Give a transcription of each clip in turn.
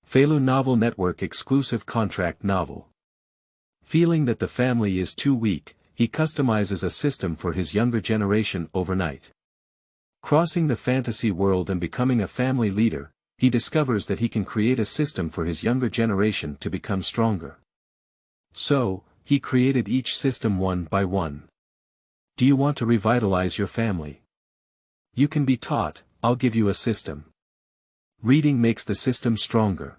Feilu Novel Network exclusive contract novel. Feeling that the family is too weak, he customizes a system for his younger generation overnight. Crossing the fantasy world and becoming a family leader, he discovers that he can create a system for his younger generation to become stronger. So, he created each system one by one. Do you want to revitalize your family? You can be taught. I'll give you a system. Reading makes the system stronger.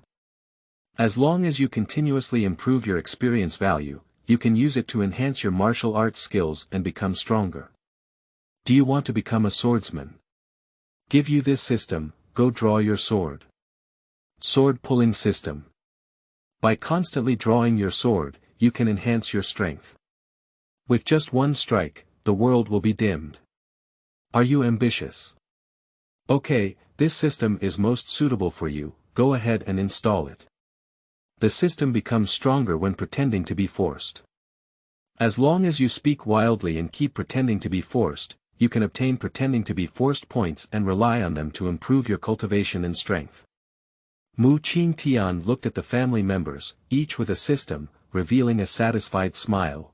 As long as you continuously improve your experience value, you can use it to enhance your martial arts skills and become stronger. Do you want to become a swordsman? Give you this system. Go draw your sword. Sword pulling system. By constantly drawing your sword, you can enhance your strength. With just one strike, the world will be dimmed. Are you ambitious? Okay, this system is most suitable for you. Go ahead and install it. The system becomes stronger when pretending to be forced. As long as you speak wildly and keep pretending to be forced, you can obtain pretending to be forced points and rely on them to improve your cultivation and strength. Qingtian looked at the family members, each with a system, revealing a satisfied smile.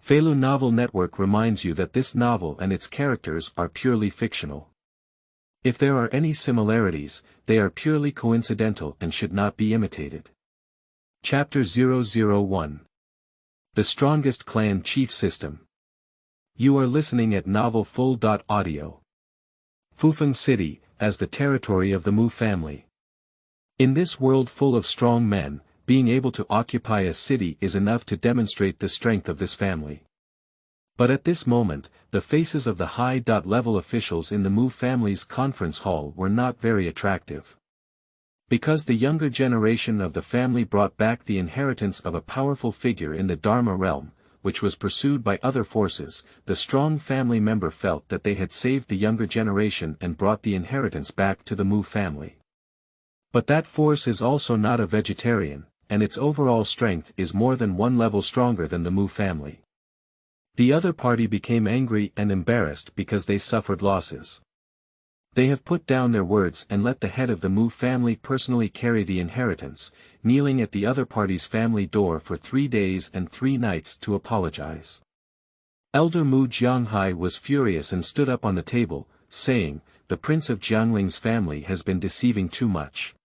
Feilu Novel Network reminds you that this novel and its characters are purely fictional. If there are any similarities, they are purely coincidental and should not be imitated. Chapter 001. The Strongest Clan Chief System. You are listening at Novel Full.Audio. Fufeng City, as the territory of the Mu family. In this world full of strong men, being able to occupy a city is enough to demonstrate the strength of this family. But at this moment, the faces of the high-level officials in the Mu family's conference hall were not very attractive. Because the younger generation of the family brought back the inheritance of a powerful figure in the Dharma realm, which was pursued by other forces, the strong family member felt that they had saved the younger generation and brought the inheritance back to the Mu family. But that force is also not a vegetarian, and its overall strength is more than one level stronger than the Mu family. The other party became angry and embarrassed because they suffered losses. They have put down their words and let the head of the Mu family personally carry the inheritance, kneeling at the other party's family door for 3 days and 3 nights to apologize. Elder Mu Jianghai was furious and stood up on the table, saying, "The prince of Jiangling's family has been deceiving too much.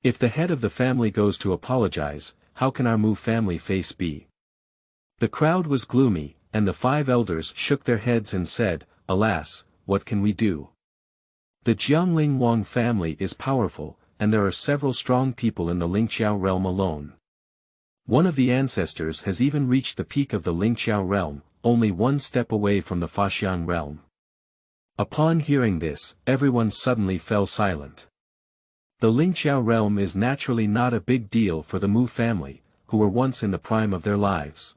If the head of the family goes to apologize, how can our Mu family face be?" The crowd was gloomy, and the 5 elders shook their heads and said, "Alas, what can we do? The Jiangling Wang family is powerful, and there are several strong people in the Lingqiao realm alone. One of the ancestors has even reached the peak of the Lingqiao realm, only 1 step away from the Faxiang realm." Upon hearing this, everyone suddenly fell silent. The Lingqiao realm is naturally not a big deal for the Mu family, who were once in the prime of their lives.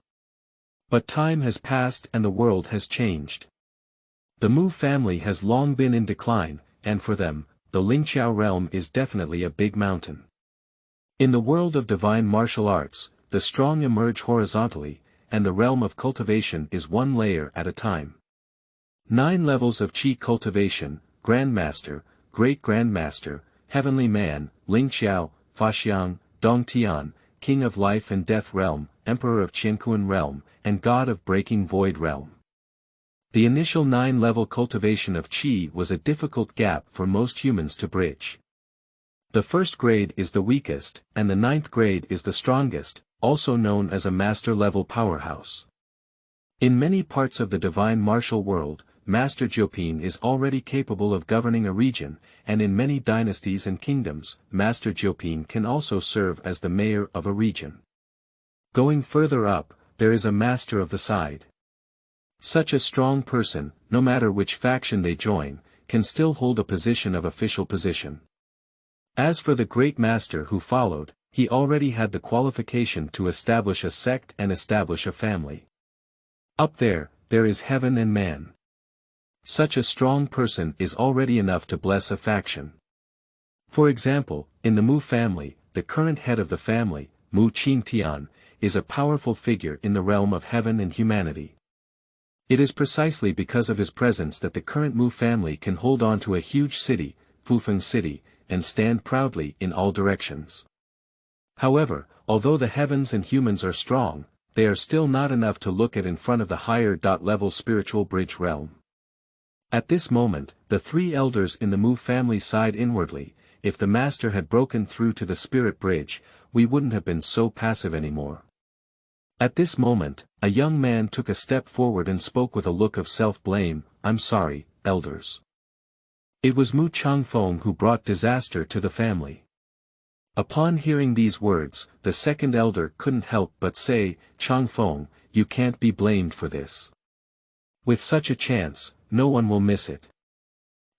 But time has passed and the world has changed. The Mu family has long been in decline, and for them, the Lingqiao realm is definitely a big mountain. In the world of divine martial arts, the strong emerge horizontally, and the realm of cultivation is 1 layer at a time. 9 levels of Qi cultivation: Grandmaster, Great Grandmaster, Heavenly Man, Lingqiao, Faxiang, Dongtian, King of Life and Death Realm, Emperor of Qianquan Realm, and God of Breaking Void Realm. The initial 9-level cultivation of Qi was a difficult gap for most humans to bridge. The first grade is the weakest, and the 9th grade is the strongest, also known as a master-level powerhouse. In many parts of the divine martial world, Master Jiupin is already capable of governing a region, and in many dynasties and kingdoms, Master Jiupin can also serve as the mayor of a region. Going further up, there is a master of the side. Such a strong person, no matter which faction they join, can still hold a position of official position. As for the great master who followed, he already had the qualification to establish a sect and establish a family. Up there is heaven and man. Such a strong person is already enough to bless a faction. For example, in the Mu family, the current head of the family, Mu Qingtian, is a powerful figure in the realm of heaven and humanity. It is precisely because of his presence that the current Mu family can hold on to a huge city, Fufeng City, and stand proudly in all directions. However, although the heavens and humans are strong, they are still not enough to look at in front of the higher-level spiritual bridge realm. At this moment, the three elders in the Mu family sighed inwardly. If the master had broken through to the spirit bridge, we wouldn't have been so passive anymore. At this moment, a young man took a step forward and spoke with a look of self-blame. I'm sorry, elders. It was Mu Changfeng who brought disaster to the family. Upon hearing these words, the second elder couldn't help but say, Changfeng, you can't be blamed for this. With such a chance, no one will miss it.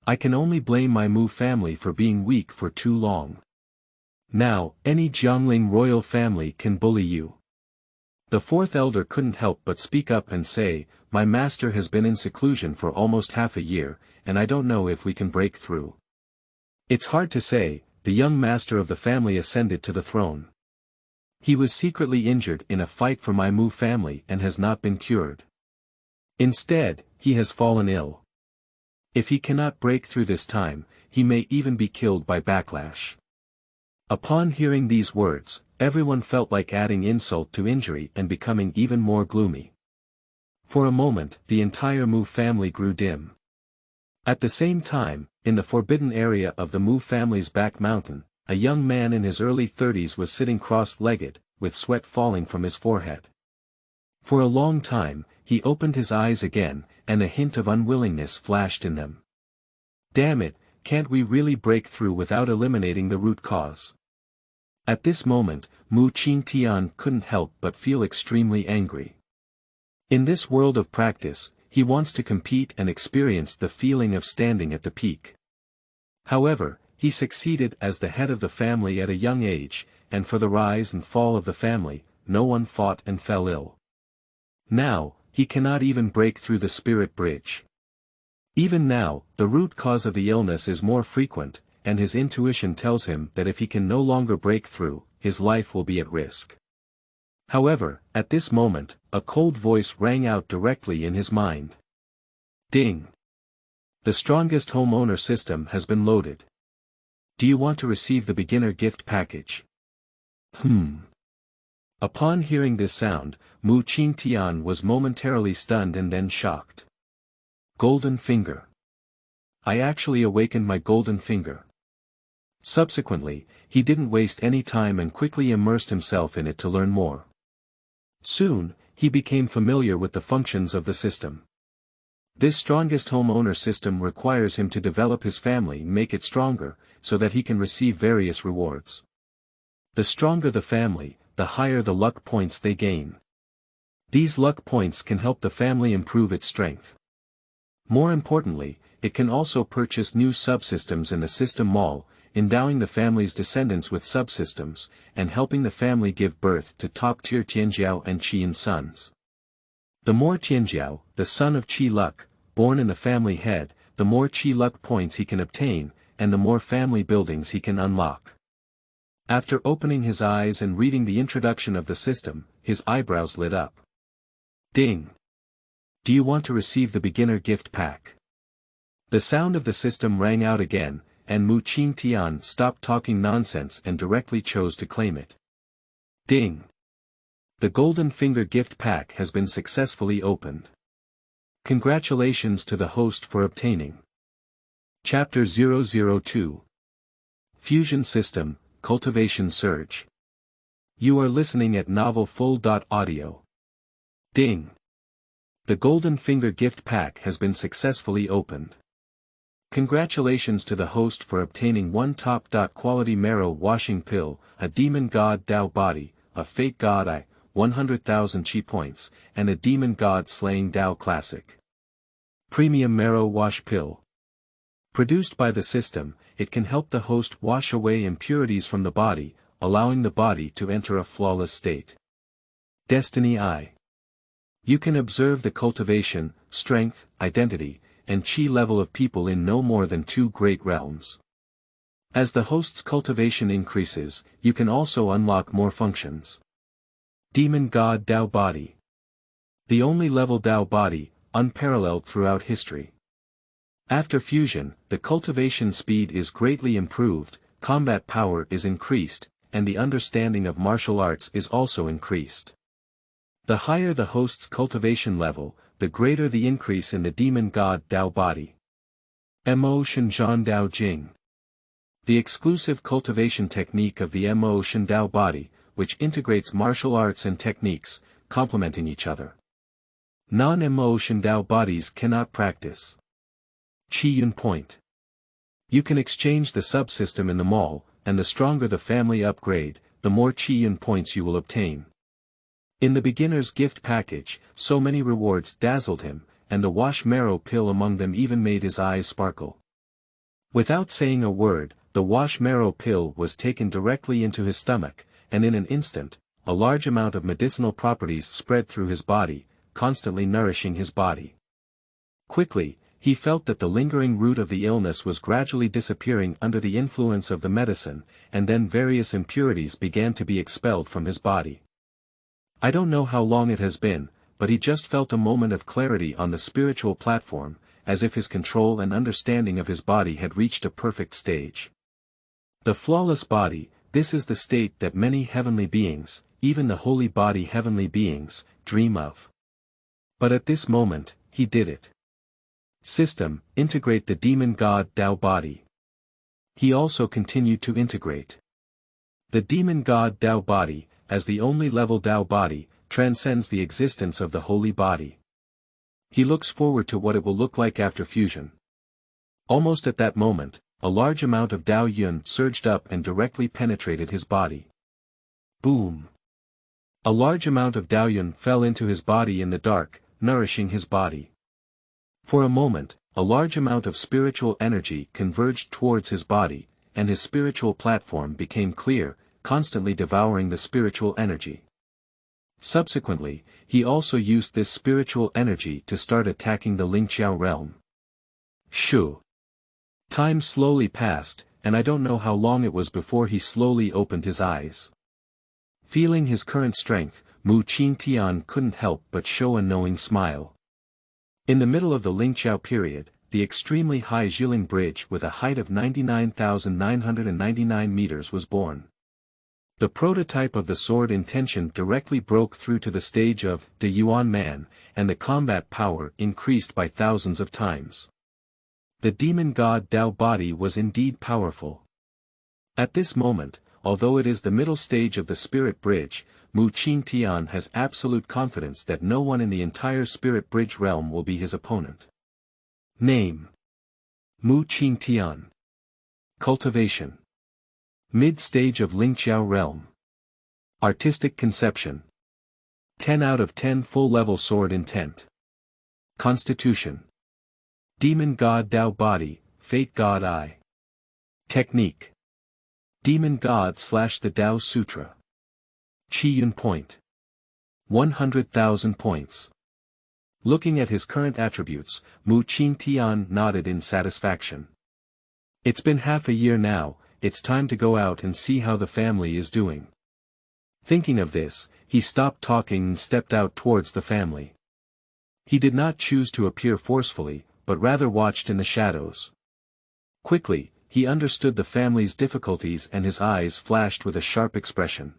I can only blame my Mu family for being weak for too long. Now, any Jiangling royal family can bully you. The fourth elder couldn't help but speak up and say, my master has been in seclusion for almost half a year, and I don't know if we can break through. It's hard to say. The young master of the family ascended to the throne. He was secretly injured in a fight for my Mu family and has not been cured. Instead, he has fallen ill. If he cannot break through this time, he may even be killed by backlash. Upon hearing these words, everyone felt like adding insult to injury and becoming even more gloomy. For a moment, the entire Mu family grew dim. At the same time, in the forbidden area of the Mu family's back mountain, a young man in his early 30s was sitting cross-legged, with sweat falling from his forehead. For a long time, he opened his eyes again, and a hint of unwillingness flashed in them. Damn it, can't we really break through without eliminating the root cause? At this moment, Mu Qingtian couldn't help but feel extremely angry. In this world of practice, he wants to compete and experience the feeling of standing at the peak. However, he succeeded as the head of the family at a young age, and for the rise and fall of the family, no one fought and fell ill. Now, he cannot even break through the spirit bridge. Even now, the root cause of the illness is more frequent, and his intuition tells him that if he can no longer break through, his life will be at risk. However, at this moment, a cold voice rang out directly in his mind. Ding! The strongest homeowner system has been loaded. Do you want to receive the beginner gift package? Upon hearing this sound, Mu Qingtian was momentarily stunned and then shocked. Golden finger. I actually awakened my golden finger. Subsequently, he didn't waste any time and quickly immersed himself in it to learn more. Soon, he became familiar with the functions of the system. This strongest homeowner system requires him to develop his family and make it stronger, so that he can receive various rewards. The stronger the family, the higher the luck points they gain. These luck points can help the family improve its strength. More importantly, it can also purchase new subsystems in the system mall, endowing the family's descendants with subsystems, and helping the family give birth to top-tier Tianjiao and Qian sons. The more Tianjiao, the son of Qi luck, born in the family head, the more Qi luck points he can obtain, and the more family buildings he can unlock. After opening his eyes and reading the introduction of the system, his eyebrows lit up. Ding! Do you want to receive the beginner gift pack? The sound of the system rang out again, and Mu Qingtian stopped talking nonsense and directly chose to claim it. Ding! The Golden Finger gift pack has been successfully opened. Congratulations to the host for obtaining. Chapter 002. Fusion System, Cultivation Surge. You are listening at novelfull.audio. Ding! The Golden Finger gift pack has been successfully opened. Congratulations to the host for obtaining one top-quality marrow washing pill, a demon god Dao body, a fate god I, 100,000 chi points, and a demon god slaying Dao classic. Premium marrow wash pill. Produced by the system, it can help the host wash away impurities from the body, allowing the body to enter a flawless state. Destiny I. You can observe the cultivation, strength, identity, and chi level of people in no more than 2 great realms. As the host's cultivation increases, you can also unlock more functions. Demon God Dao Body. The only level Dao body, unparalleled throughout history. After fusion, the cultivation speed is greatly improved, combat power is increased, and the understanding of martial arts is also increased. The higher the host's cultivation level, the greater the increase in the demon god Dao body. Mo Shen Zhan Dao Jing. The exclusive cultivation technique of the Mo Shen Dao body, which integrates martial arts and techniques, complementing each other. Non-Mo Shen Dao bodies cannot practice. Qiyun point. You can exchange the subsystem in the mall, and the stronger the family upgrade, the more Qiyun points you will obtain. In the beginner's gift package, so many rewards dazzled him, and the wash marrow pill among them even made his eyes sparkle. Without saying a word, the wash marrow pill was taken directly into his stomach, and in an instant, a large amount of medicinal properties spread through his body, constantly nourishing his body. Quickly, he felt that the lingering root of the illness was gradually disappearing under the influence of the medicine, and then various impurities began to be expelled from his body. I don't know how long it has been, but he just felt a moment of clarity on the spiritual platform, as if his control and understanding of his body had reached a perfect stage. The flawless body, this is the state that many heavenly beings, even the holy body heavenly beings, dream of. But at this moment, he did it. System, integrate the demon god Dao body. He also continued to integrate. The demon god Dao body, as the only level Dao body, transcends the existence of the holy body. He looks forward to what it will look like after fusion. Almost at that moment, a large amount of Dao Yun surged up and directly penetrated his body. Boom! A large amount of Dao Yun fell into his body in the dark, nourishing his body. For a moment, a large amount of spiritual energy converged towards his body, and his spiritual platform became clear, constantly devouring the spiritual energy. Subsequently, he also used this spiritual energy to start attacking the Lingqiao realm. Shu. Time slowly passed, and I don't know how long it was before he slowly opened his eyes. Feeling his current strength, Qingtian couldn't help but show a knowing smile. In the middle of the Lingqiao period, the extremely high Jilin Bridge with a height of 99,999 meters was born. The prototype of the sword intention directly broke through to the stage of the Yuan Man, and the combat power increased by thousands of times. The demon god Dao body was indeed powerful. At this moment, although it is the middle stage of the spirit bridge, Qingtian has absolute confidence that no one in the entire spirit bridge realm will be his opponent. Name: Qingtian. Cultivation: mid-stage of Lingqiao realm. Artistic conception: 10 out of 10 full-level sword intent. Constitution: demon god Dao body, fate god eye. Technique: demon god / the Dao Sutra. Qiyun point: 100,000 points. Looking at his current attributes, Qingtian nodded in satisfaction. It's been half a year now, it's time to go out and see how the family is doing. Thinking of this, he stopped talking and stepped out towards the family. He did not choose to appear forcefully, but rather watched in the shadows. Quickly, he understood the family's difficulties and his eyes flashed with a sharp expression.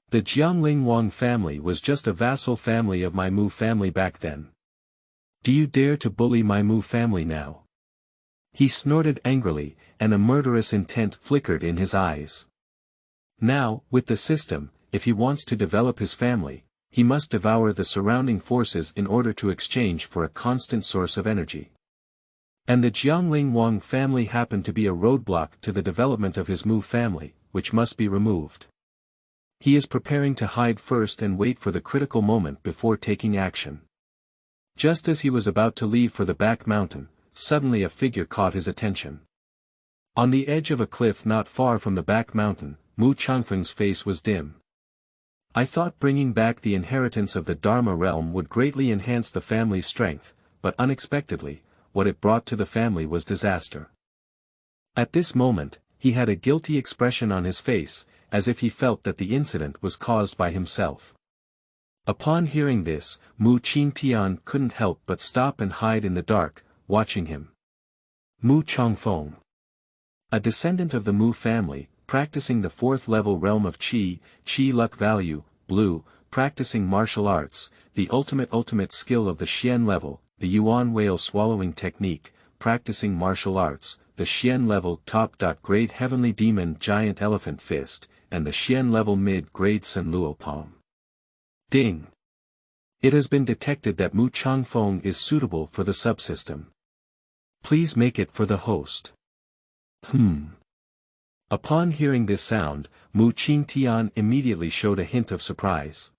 The Jiangling Wang family was just a vassal family of my Mu family back then. Do you dare to bully my Mu family now? He snorted angrily, and a murderous intent flickered in his eyes. Now, with the system, if he wants to develop his family, he must devour the surrounding forces in order to exchange for a constant source of energy. And the Jiangling Wang family happened to be a roadblock to the development of his Mu family, which must be removed. He is preparing to hide first and wait for the critical moment before taking action. Just as he was about to leave for the back mountain, suddenly a figure caught his attention. On the edge of a cliff not far from the back mountain, Changfeng's face was dim. I thought bringing back the inheritance of the Dharma realm would greatly enhance the family's strength, but unexpectedly, what it brought to the family was disaster. At this moment, he had a guilty expression on his face, as if he felt that the incident was caused by himself. Upon hearing this, Qingtian couldn't help but stop and hide in the dark, watching him. Mu Changfeng. A descendant of the Mu family, practicing the 4th level realm of Qi luck value, blue, practicing martial arts, the ultimate skill of the Xian level, the Yuan whale swallowing technique, practicing martial arts, the Xian level top. Grade heavenly demon giant elephant fist, and the Xian level mid-grade Senluo palm. Ding! It has been detected that Mu Changfeng is suitable for the subsystem. Please make it for the host. Upon hearing this sound, Mu Qingtian immediately showed a hint of surprise.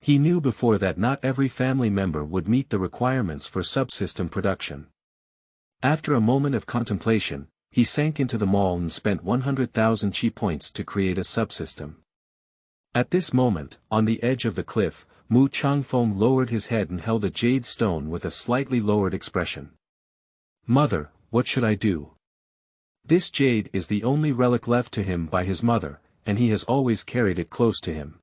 He knew before that not every family member would meet the requirements for subsystem production. After a moment of contemplation, he sank into the mall and spent 100,000 Qi points to create a subsystem. At this moment, on the edge of the cliff, Mu Changfeng lowered his head and held a jade stone with a slightly lowered expression. Mother, what should I do? This jade is the only relic left to him by his mother, and he has always carried it close to him.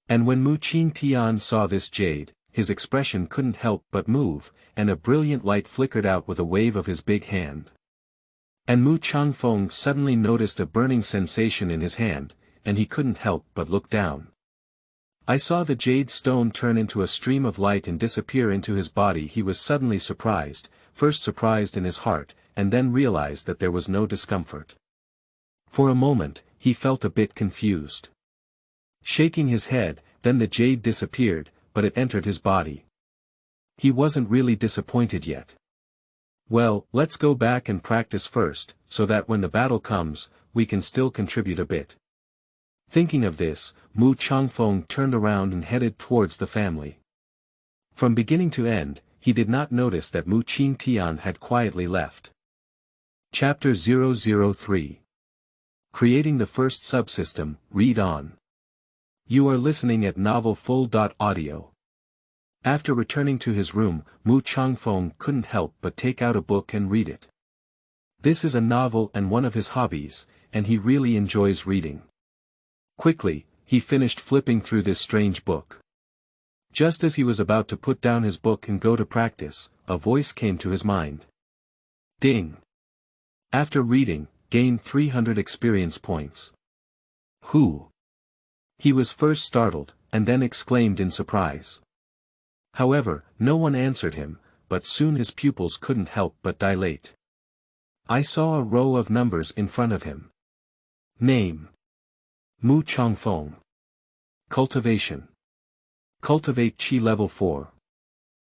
And when Mu Qingtian saw this jade, his expression couldn't help but move, and a brilliant light flickered out with a wave of his big hand. And Mu Changfeng suddenly noticed a burning sensation in his hand, and he couldn't help but look down. I saw the jade stone turn into a stream of light and disappear into his body. He was suddenly surprised, first surprised in his heart, and then realized that there was no discomfort. For a moment, he felt a bit confused. Shaking his head, then the jade disappeared, but it entered his body. He wasn't really disappointed yet. Well, let's go back and practice first, so that when the battle comes, we can still contribute a bit. Thinking of this, Mu Changfeng turned around and headed towards the family. From beginning to end, he did not notice that Mu Qingtian had quietly left. Chapter 003. Creating the first subsystem, read on. You are listening at Novel Full.Audio. After returning to his room, Mu Changfeng couldn't help but take out a book and read it. This is a novel and one of his hobbies, and he really enjoys reading. Quickly, he finished flipping through this strange book. Just as he was about to put down his book and go to practice, a voice came to his mind. Ding! After reading, gain 300 experience points. Who? He was first startled, and then exclaimed in surprise. However, no one answered him, but soon his pupils couldn't help but dilate. I saw a row of numbers in front of him. Name: Mu Changfeng. Cultivation. Cultivate Qi Level 4.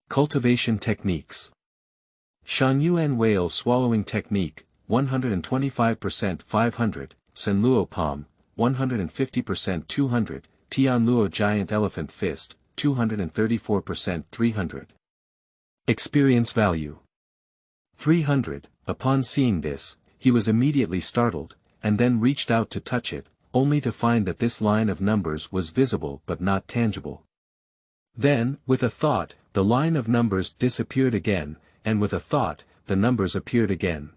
Cultivation Techniques. Shangyuan Whale Swallowing Technique, 125% 500, Senluo Palm, 150% 200, Tianluo Giant Elephant Fist, 234% 300. Experience Value 300. Upon seeing this, he was immediately startled, and then reached out to touch it, only to find that this line of numbers was visible but not tangible. Then, with a thought, the line of numbers disappeared again, and with a thought, the numbers appeared again.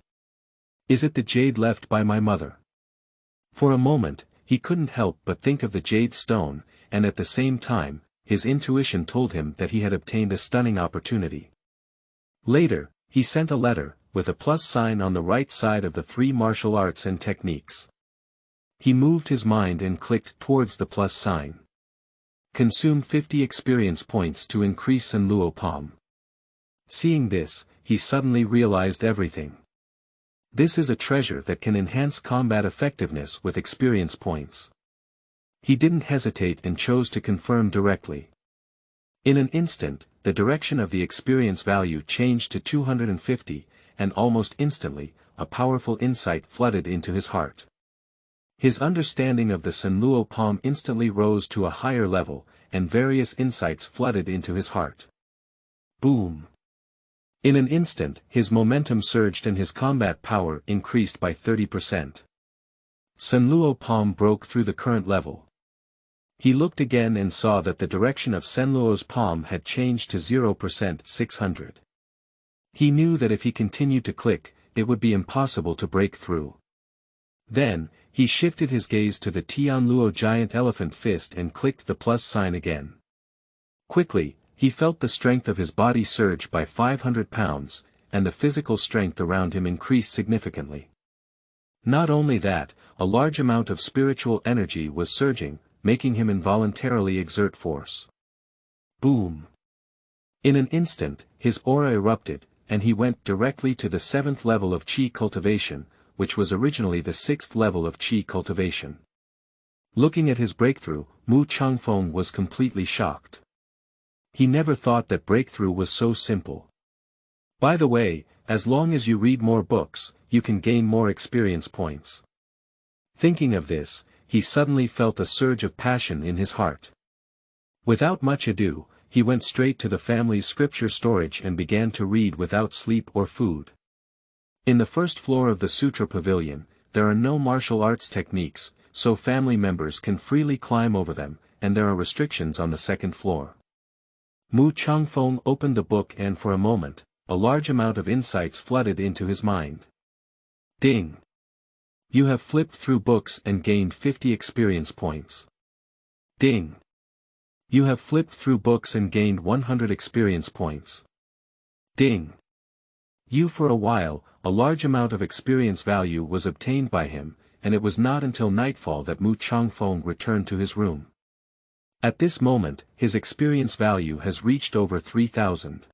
Is it the jade left by my mother? For a moment, he couldn't help but think of the jade stone, and at the same time, his intuition told him that he had obtained a stunning opportunity. Later, he sent a letter, with a plus sign on the right side of the 3 martial arts and techniques. He moved his mind and clicked towards the plus sign. Consume 50 experience points to increase Senluo Palm. Seeing this, he suddenly realized everything. This is a treasure that can enhance combat effectiveness with experience points. He didn't hesitate and chose to confirm directly. In an instant, the direction of the experience value changed to 250, and almost instantly, a powerful insight flooded into his heart. His understanding of the Senluo Palm instantly rose to a higher level, and various insights flooded into his heart. Boom! In an instant, his momentum surged and his combat power increased by 30%. Senluo Palm broke through the current level. He looked again and saw that the direction of Senluo's palm had changed to 0% 600. He knew that if he continued to click, it would be impossible to break through. Then, he shifted his gaze to the Tianluo Giant Elephant Fist and clicked the plus sign again. Quickly, he felt the strength of his body surge by 500 pounds, and the physical strength around him increased significantly. Not only that, a large amount of spiritual energy was surging, making him involuntarily exert force. Boom! In an instant, his aura erupted, and he went directly to the 7th level of Qi cultivation, which was originally the 6th level of Qi cultivation. Looking at his breakthrough, Mu Changfeng was completely shocked. He never thought that breakthrough was so simple. By the way, as long as you read more books, you can gain more experience points. Thinking of this, he suddenly felt a surge of passion in his heart. Without much ado, he went straight to the family's scripture storage and began to read without sleep or food. In the first floor of the Sutra Pavilion, there are no martial arts techniques, so family members can freely climb over them, and there are restrictions on the second floor. Mu Changfeng opened the book and for a moment, a large amount of insights flooded into his mind. Ding! You have flipped through books and gained 50 experience points. Ding! You have flipped through books and gained 100 experience points. Ding! For a while, a large amount of experience value was obtained by him, and it was not until nightfall that Mu Changfeng returned to his room. At this moment, his experience value has reached over 3,000.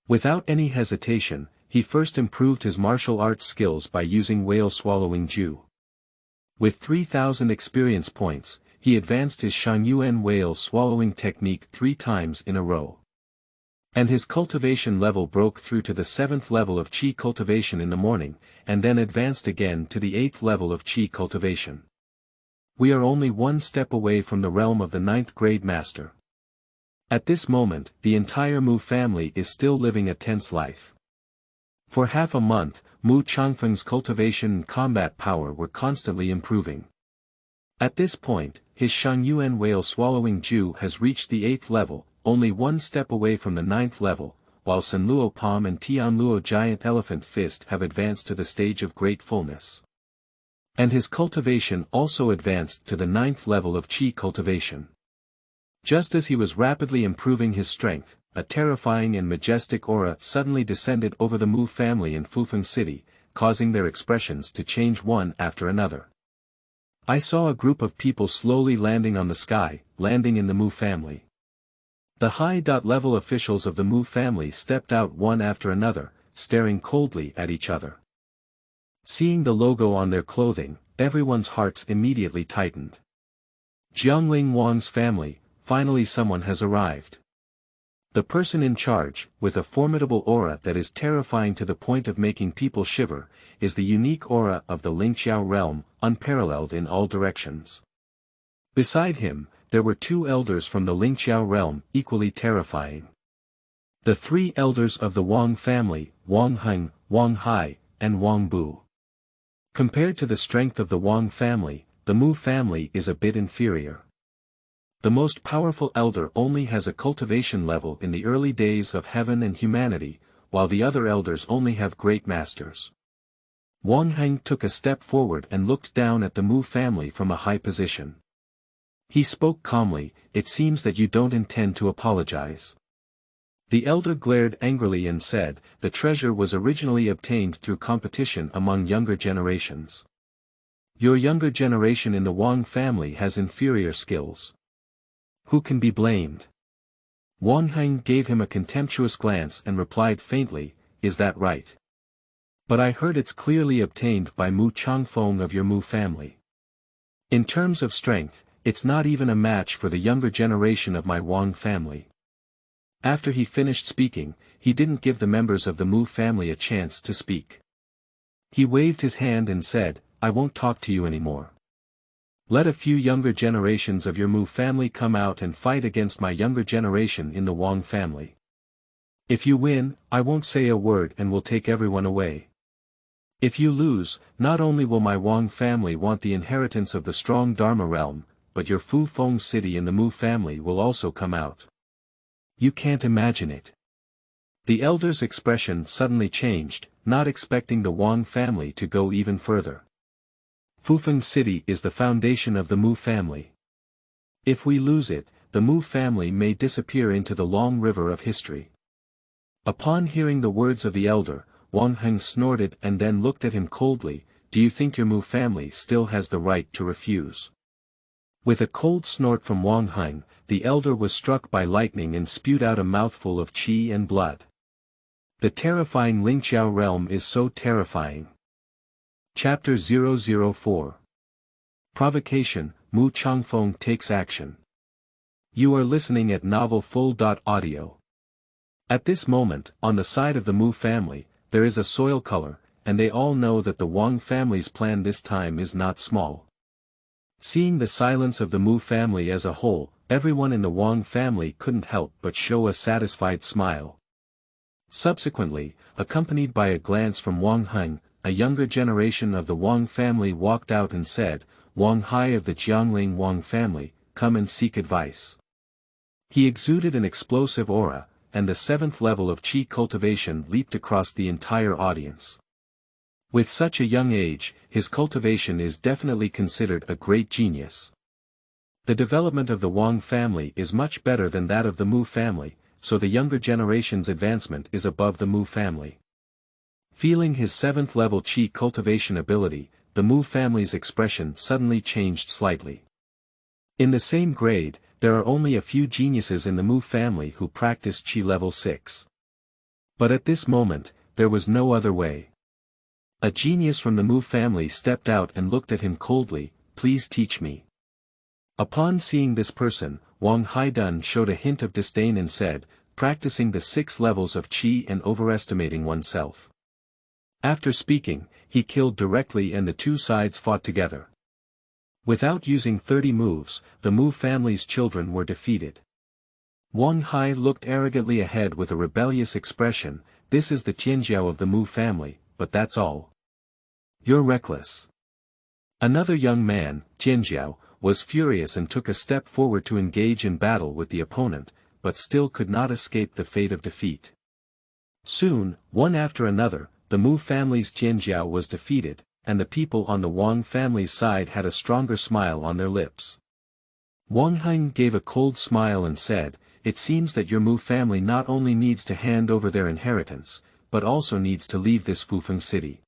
Without any hesitation, he first improved his martial arts skills by using whale-swallowing Ju. With 3,000 experience points, he advanced his Shangyuan whale-swallowing technique 3 times in a row. And his cultivation level broke through to the 7th level of Qi cultivation in the morning, and then advanced again to the 8th level of Qi cultivation. We are only one step away from the realm of the 9th grade master. At this moment, the entire Mu family is still living a tense life. For half a month, Mu Changfeng's cultivation and combat power were constantly improving. At this point, his Shangyuan whale-swallowing Ju has reached the 8th level, only one step away from the 9th level, while Sanluo Palm and Tianluo Giant Elephant Fist have advanced to the stage of great fullness. And his cultivation also advanced to the 9th level of Qi cultivation. Just as he was rapidly improving his strength, a terrifying and majestic aura suddenly descended over the Mu family in Fufeng City, causing their expressions to change one after another. I saw a group of people slowly landing on the sky, landing in the Mu family. The high-level officials of the Mu family stepped out one after another, staring coldly at each other. Seeing the logo on their clothing, everyone's hearts immediately tightened. Jiangling Wang's family, finally someone has arrived. The person in charge, with a formidable aura that is terrifying to the point of making people shiver, is the unique aura of the Lingqiao realm, unparalleled in all directions. Beside him, there were 2 elders from the Lingqiao realm, equally terrifying. The 3 elders of the Wang family, Wang Heng, Wang Hai, and Wang Bu. Compared to the strength of the Wang family, the Mu family is a bit inferior. The most powerful elder only has a cultivation level in the early days of heaven and humanity, while the other elders only have great masters. Wang Heng took a step forward and looked down at the Mu family from a high position. He spoke calmly, "It seems that you don't intend to apologize." The elder glared angrily and said, "The treasure was originally obtained through competition among younger generations. Your younger generation in the Wang family has inferior skills. Who can be blamed?" Wang Heng gave him a contemptuous glance and replied faintly, "Is that right? But I heard it's clearly obtained by Mu Changfeng of your Mu family. In terms of strength, it's not even a match for the younger generation of my Wang family." After he finished speaking, he didn't give the members of the Mu family a chance to speak. He waved his hand and said, "I won't talk to you anymore. Let a few younger generations of your Mu family come out and fight against my younger generation in the Wang family. If you win, I won't say a word and will take everyone away. If you lose, not only will my Wang family want the inheritance of the strong Dharma realm, but your Fufeng city and the Mu family will also come out. You can't imagine it." The elder's expression suddenly changed, not expecting the Wang family to go even further. Fufeng City is the foundation of the Mu family. If we lose it, the Mu family may disappear into the long river of history. Upon hearing the words of the elder, Wang Heng snorted and then looked at him coldly. Do you think your Mu family still has the right to refuse? With a cold snort from Wang Heng, the elder was struck by lightning and spewed out a mouthful of qi and blood. The terrifying Lingqiao realm is so terrifying. Chapter 004. Provocation, Mu Changfeng takes action. You are listening at Novel Full.Audio. At this moment, on the side of the Mu family, there is a soil color, and they all know that the Wang family's plan this time is not small. Seeing the silence of the Mu family as a whole, everyone in the Wang family couldn't help but show a satisfied smile. Subsequently, accompanied by a glance from Wang Heng, a younger generation of the Wang family walked out and said, Wang Hai of the Jiangling Wang family, come and seek advice. He exuded an explosive aura, and the 7th level of qi cultivation leaped across the entire audience. With such a young age, his cultivation is definitely considered a great genius. The development of the Wang family is much better than that of the Mu family, so the younger generation's advancement is above the Mu family. Feeling his 7th level qi cultivation ability, the Mu family's expression suddenly changed slightly. In the same grade, there are only a few geniuses in the Mu family who practice qi level 6. But at this moment, there was no other way. A genius from the Mu family stepped out and looked at him coldly. Please teach me. Upon seeing this person, Wang Haidun showed a hint of disdain and said, practicing the 6 levels of qi and overestimating oneself. After speaking, he killed directly and the two sides fought together. Without using 30 moves, the Mu family's children were defeated. Wang Hai looked arrogantly ahead with a rebellious expression. This is the Tianjiao of the Mu family, but that's all. You're reckless. Another young man, Tianjiao, was furious and took a step forward to engage in battle with the opponent, but still could not escape the fate of defeat. Soon, one after another, the Mu family's Tianjiao was defeated, and the people on the Wang family's side had a stronger smile on their lips. Wang Heng gave a cold smile and said, it seems that your Mu family not only needs to hand over their inheritance, but also needs to leave this Fufeng city.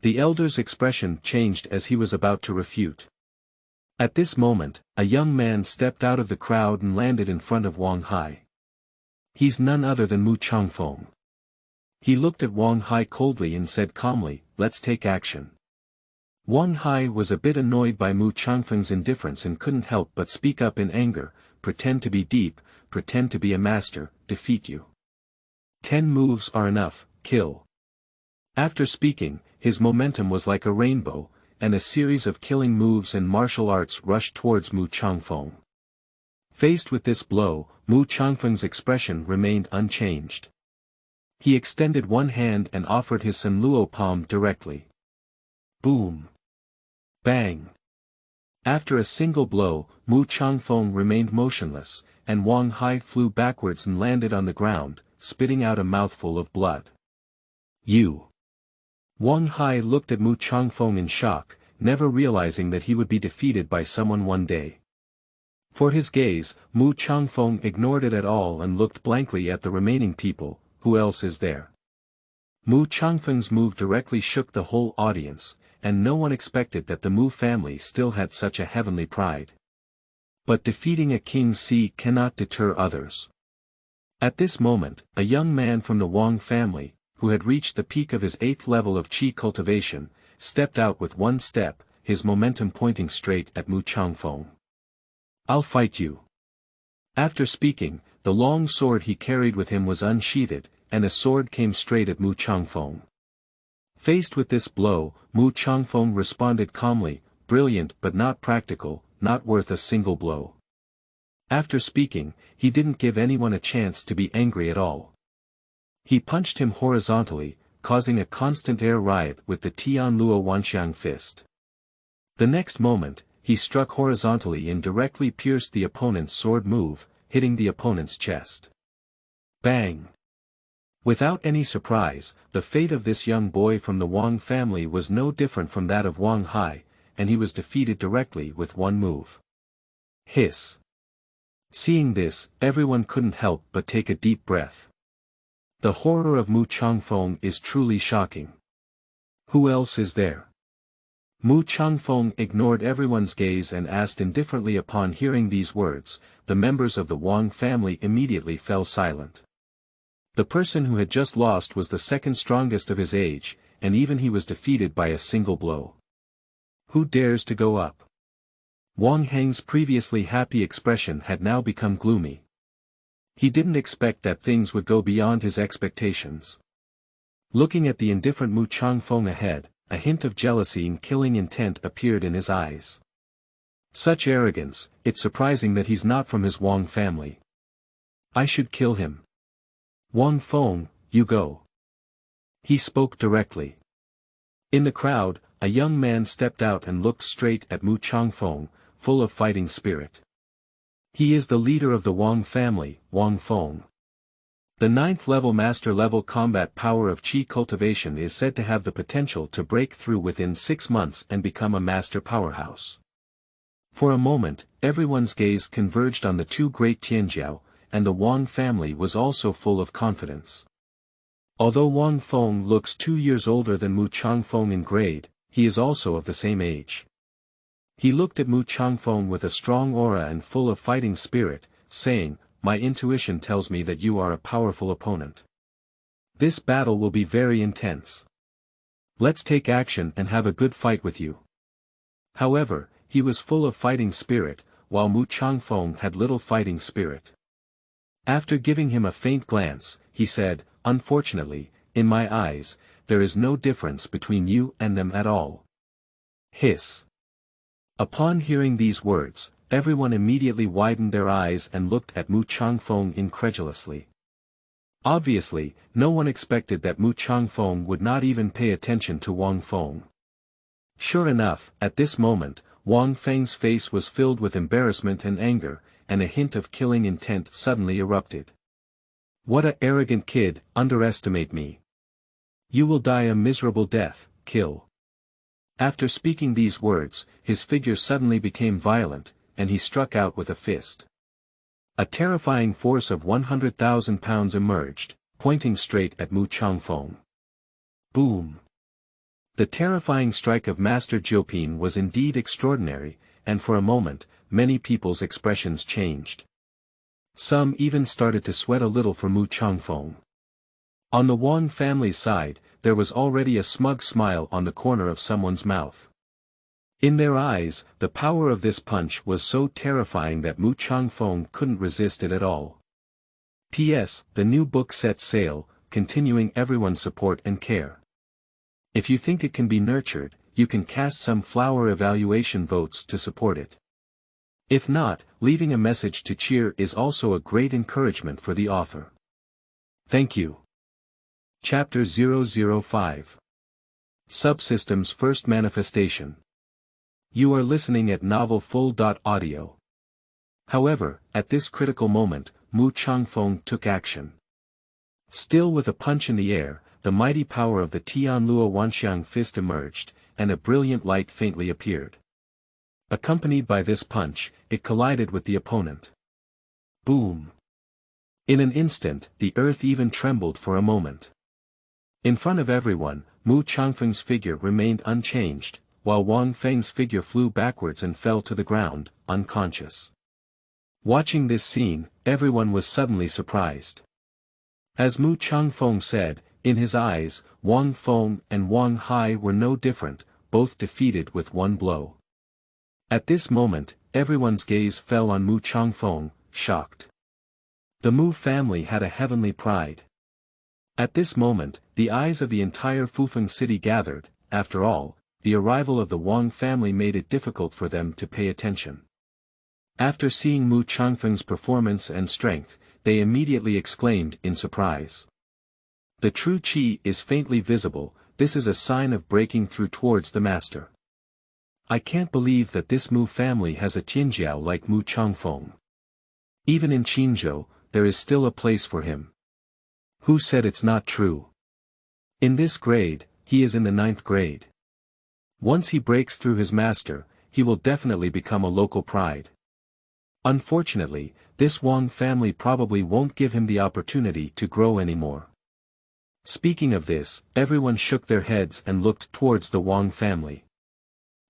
The elder's expression changed as he was about to refute. At this moment, a young man stepped out of the crowd and landed in front of Wang Hai. He's none other than Mu Changfeng. He looked at Wang Hai coldly and said calmly, let's take action. Wang Hai was a bit annoyed by Mu Changfeng's indifference and couldn't help but speak up in anger, pretend to be deep, pretend to be a master, defeat you. 10 moves are enough, kill. After speaking, his momentum was like a rainbow, and a series of killing moves and martial arts rushed towards Mu Changfeng. Faced with this blow, Mu Changfeng's expression remained unchanged. He extended one hand and offered his Sanluo palm directly. Boom! Bang! After a single blow, Mu Changfeng remained motionless, and Wang Hai flew backwards and landed on the ground, spitting out a mouthful of blood. You! Wang Hai looked at Mu Changfeng in shock, never realizing that he would be defeated by someone one day. For his gaze, Mu Changfeng ignored it at all and looked blankly at the remaining people. Who else is there? Mu Changfeng's move directly shook the whole audience, and no one expected that the Mu family still had such a heavenly pride. But defeating a king's seat cannot deter others. At this moment, a young man from the Wang family, who had reached the peak of his 8th level of qi cultivation, stepped out with one step, his momentum pointing straight at Mu Changfeng. I'll fight you. After speaking, the long sword he carried with him was unsheathed, and a sword came straight at Mu Changfeng. Faced with this blow, Mu Changfeng responded calmly, brilliant but not practical, not worth a single blow. After speaking, he didn't give anyone a chance to be angry at all. He punched him horizontally, causing a constant air riot with the Tianluo Wanxiang fist. The next moment, he struck horizontally and directly pierced the opponent's sword move, hitting the opponent's chest. Bang! Without any surprise, the fate of this young boy from the Wang family was no different from that of Wang Hai, and he was defeated directly with one move. Hiss! Seeing this, everyone couldn't help but take a deep breath. The horror of Mu Changfeng is truly shocking. Who else is there? Mu Changfeng ignored everyone's gaze and asked indifferently. Upon hearing these words, the members of the Wang family immediately fell silent. The person who had just lost was the second strongest of his age, and even he was defeated by a single blow. Who dares to go up? Wang Heng's previously happy expression had now become gloomy. He didn't expect that things would go beyond his expectations. Looking at the indifferent Mu Changfeng ahead, a hint of jealousy and killing intent appeared in his eyes. Such arrogance, it's surprising that he's not from his Wang family. I should kill him. Wang Feng, you go. He spoke directly. In the crowd, a young man stepped out and looked straight at Mu Changfeng, full of fighting spirit. He is the leader of the Wang family, Wang Feng. The 9th level master level combat power of Qi cultivation is said to have the potential to break through within 6 months and become a master powerhouse. For a moment, everyone's gaze converged on the two great Tianjiao, and the Wang family was also full of confidence. Although Wang Feng looks 2 years older than Mu Changfeng in grade, he is also of the same age. He looked at Mu Changfeng with a strong aura and full of fighting spirit, saying, "My intuition tells me that you are a powerful opponent. This battle will be very intense. Let's take action and have a good fight with you." However, he was full of fighting spirit, while Mu Changfeng had little fighting spirit. After giving him a faint glance, he said, "Unfortunately, in my eyes, there is no difference between you and them at all." Hiss. Upon hearing these words, everyone immediately widened their eyes and looked at Mu Changfeng incredulously. Obviously, no one expected that Mu Changfeng would not even pay attention to Wang Feng. Sure enough, at this moment, Wang Feng's face was filled with embarrassment and anger, and a hint of killing intent suddenly erupted. "What a arrogant kid, underestimate me. You will die a miserable death, kill." After speaking these words, his figure suddenly became violent, and he struck out with a fist. A terrifying force of 100,000 pounds emerged, pointing straight at Mu Changfeng. Boom! The terrifying strike of Master Jiupin was indeed extraordinary, and for a moment, many people's expressions changed. Some even started to sweat a little for Mu Changfeng. On the Wang family's side, there was already a smug smile on the corner of someone's mouth. In their eyes, the power of this punch was so terrifying that Mu Changfeng couldn't resist it at all. P.S. The new book sets sail, continuing everyone's support and care. If you think it can be nurtured, you can cast some flower evaluation votes to support it. If not, leaving a message to cheer is also a great encouragement for the author. Thank you. Chapter 005. Subsystem's First Manifestation. You are listening at novelfull.audio. However, at this critical moment, Mu Changfeng took action. Still with a punch in the air, the mighty power of the Tianluo Wanxiang fist emerged, and a brilliant light faintly appeared. Accompanied by this punch, it collided with the opponent. Boom! In an instant, the earth even trembled for a moment. In front of everyone, Mu Changfeng's figure remained unchanged, while Wang Feng's figure flew backwards and fell to the ground, unconscious. Watching this scene, everyone was suddenly surprised. As Mu Changfeng said, in his eyes, Wang Feng and Wang Hai were no different, both defeated with one blow. At this moment, everyone's gaze fell on Mu Changfeng, shocked. The Mu family had a heavenly pride. At this moment, the eyes of the entire Fufeng city gathered. After all, the arrival of the Wang family made it difficult for them to pay attention. After seeing Mu Changfeng's performance and strength, they immediately exclaimed in surprise. The true Qi is faintly visible, this is a sign of breaking through towards the master. I can't believe that this Mu family has a Tianjiao like Mu Changfeng. Even in Qingzhou, there is still a place for him. Who said it's not true? In this grade, he is in the 9th grade. Once he breaks through his master, he will definitely become a local pride. Unfortunately, this Wang family probably won't give him the opportunity to grow anymore. Speaking of this, everyone shook their heads and looked towards the Wang family.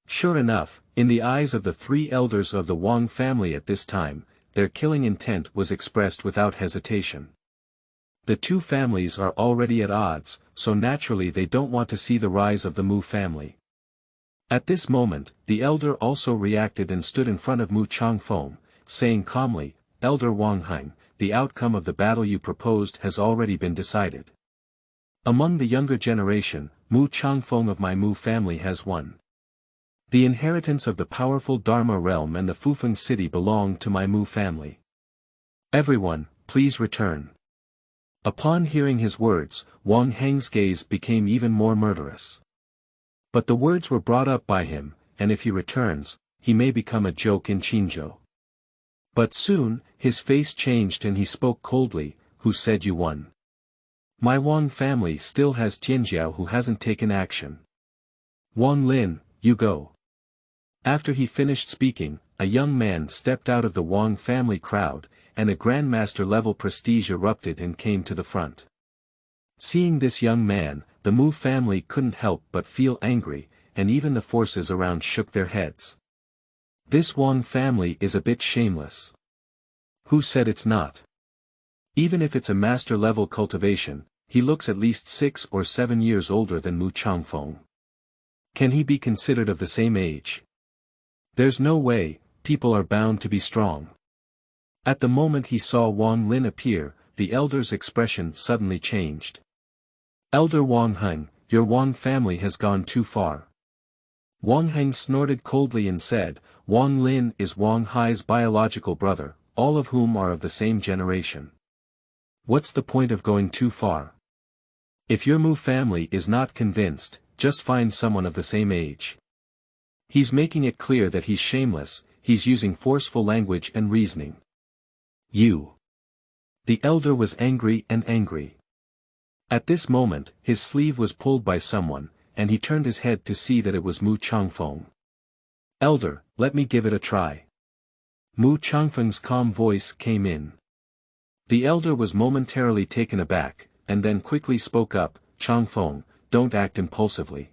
Sure enough, in the eyes of the three elders of the Wang family at this time, their killing intent was expressed without hesitation. The two families are already at odds, so naturally they don't want to see the rise of the Mu family. At this moment, the elder also reacted and stood in front of Mu Changfeng, saying calmly, "Elder Wang Heng, the outcome of the battle you proposed has already been decided. Among the younger generation, Mu Changfeng of my Mu family has won. The inheritance of the powerful Dharma realm and the Fufeng city belong to my Mu family. Everyone, please return." Upon hearing his words, Wang Heng's gaze became even more murderous. But the words were brought up by him, and if he returns, he may become a joke in Qingzhou. But soon, his face changed and he spoke coldly, "Who said you won? My Wang family still has Tianjiao who hasn't taken action. Wang Lin, you go." After he finished speaking, a young man stepped out of the Wang family crowd, and a grandmaster-level prestige erupted and came to the front. Seeing this young man, the Mu family couldn't help but feel angry, and even the forces around shook their heads. This Wang family is a bit shameless. Who said it's not? Even if it's a master-level cultivation, he looks at least 6 or 7 years older than Mu Changfeng. Can he be considered of the same age? There's no way, people are bound to be strong. At the moment he saw Wang Lin appear, the elder's expression suddenly changed. "Elder Wang Heng, your Wang family has gone too far." Wang Heng snorted coldly and said, "Wang Lin is Wang Hai's biological brother, all of whom are of the same generation. What's the point of going too far? If your Mu family is not convinced, just find someone of the same age." He's making it clear that he's shameless, he's using forceful language and reasoning. "You." The elder was angry and angry. At this moment, his sleeve was pulled by someone, and he turned his head to see that it was Mu Changfeng. "Elder, let me give it a try." Mu Changfeng's calm voice came in. The elder was momentarily taken aback, and then quickly spoke up, "Changfeng, don't act impulsively.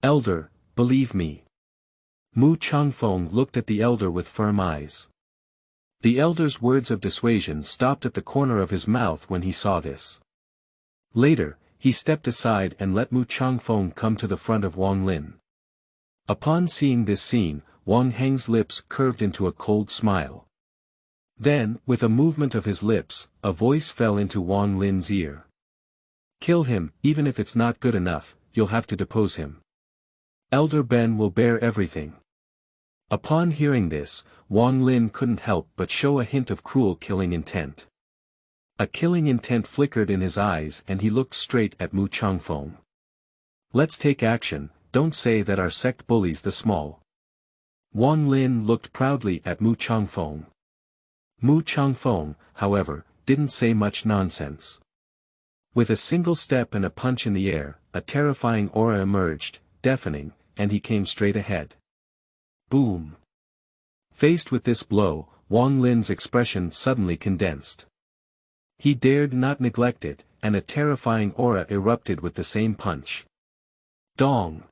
Elder, believe me." Mu Changfeng looked at the elder with firm eyes. The elder's words of dissuasion stopped at the corner of his mouth when he saw this. Later, he stepped aside and let Mu Changfeng come to the front of Wang Lin. Upon seeing this scene, Wang Heng's lips curved into a cold smile. Then, with a movement of his lips, a voice fell into Wang Lin's ear. "Kill him, even if it's not good enough, you'll have to depose him. Elder Ben will bear everything." Upon hearing this, Wang Lin couldn't help but show a hint of cruel killing intent. A killing intent flickered in his eyes and he looked straight at Mu Changfeng. "Let's take action, don't say that our sect bullies the small." Wang Lin looked proudly at Mu Changfeng. Mu Changfeng, however, didn't say much nonsense. With a single step and a punch in the air, a terrifying aura emerged, deafening, and he came straight ahead. Boom! Faced with this blow, Wang Lin's expression suddenly condensed. He dared not neglect it, and a terrifying aura erupted with the same punch. Dong!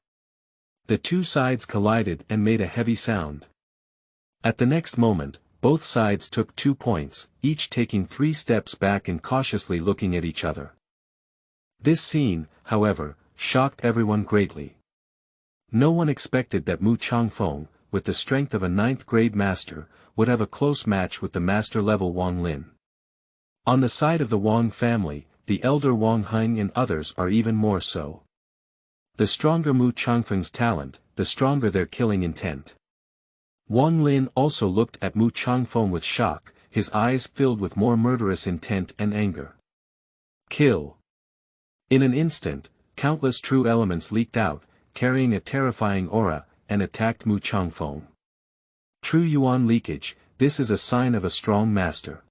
The two sides collided and made a heavy sound. At the next moment, both sides took 2 points, each taking 3 steps back and cautiously looking at each other. This scene, however, shocked everyone greatly. No one expected that Mu Changfeng, with the strength of a 9th-grade master, would have a close match with the master-level Wang Lin. On the side of the Wang family, the elder Wang Heng and others are even more so. The stronger Mu Changfeng's talent, the stronger their killing intent. Wang Lin also looked at Mu Changfeng with shock, his eyes filled with more murderous intent and anger. Kill! In an instant, countless true elements leaked out, carrying a terrifying aura, and attacked Mu Changfeng. True Yuan leakage, this is a sign of a strong master.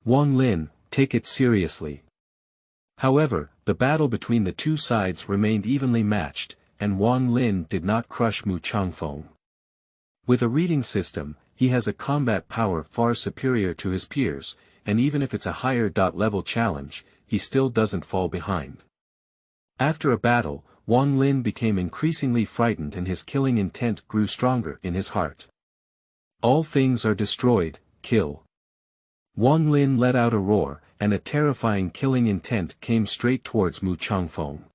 Wang Lin, take it seriously. However, the battle between the two sides remained evenly matched, and Wang Lin did not crush Mu Changfeng. With a reading system, he has a combat power far superior to his peers, and even if it's a higher level challenge, he still doesn't fall behind. After a battle, Wang Lin became increasingly frightened and his killing intent grew stronger in his heart. All things are destroyed, kill. Wang Lin let out a roar, and a terrifying killing intent came straight towards Mu Changfeng.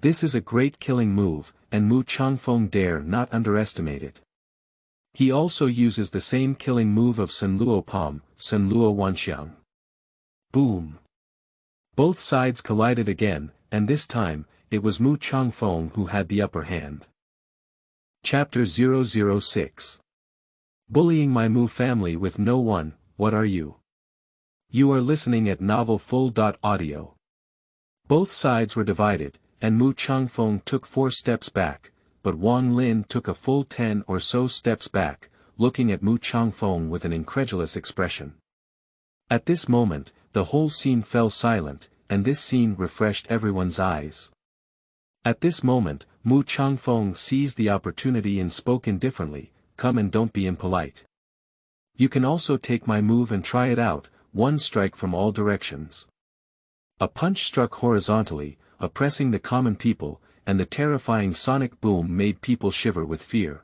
This is a great killing move, and Mu Changfeng dare not underestimate it. He also uses the same killing move of Sen Luo Pom, Sen Luo Wanxiang. Boom! Both sides collided again, and this time, it was Mu Changfeng who had the upper hand. Chapter 006. Bullying my Mu family with no one, what are you? You are listening at Novel Full.Audio. Both sides were divided, and Mu Changfeng took 4 steps back, but Wang Lin took a full 10 or so steps back, looking at Mu Changfeng with an incredulous expression. At this moment, the whole scene fell silent, and this scene refreshed everyone's eyes. At this moment, Mu Changfeng seized the opportunity and spoke indifferently, "Come and don't be impolite. You can also take my move and try it out, one strike from all directions." A punch struck horizontally, oppressing the common people, and the terrifying sonic boom made people shiver with fear.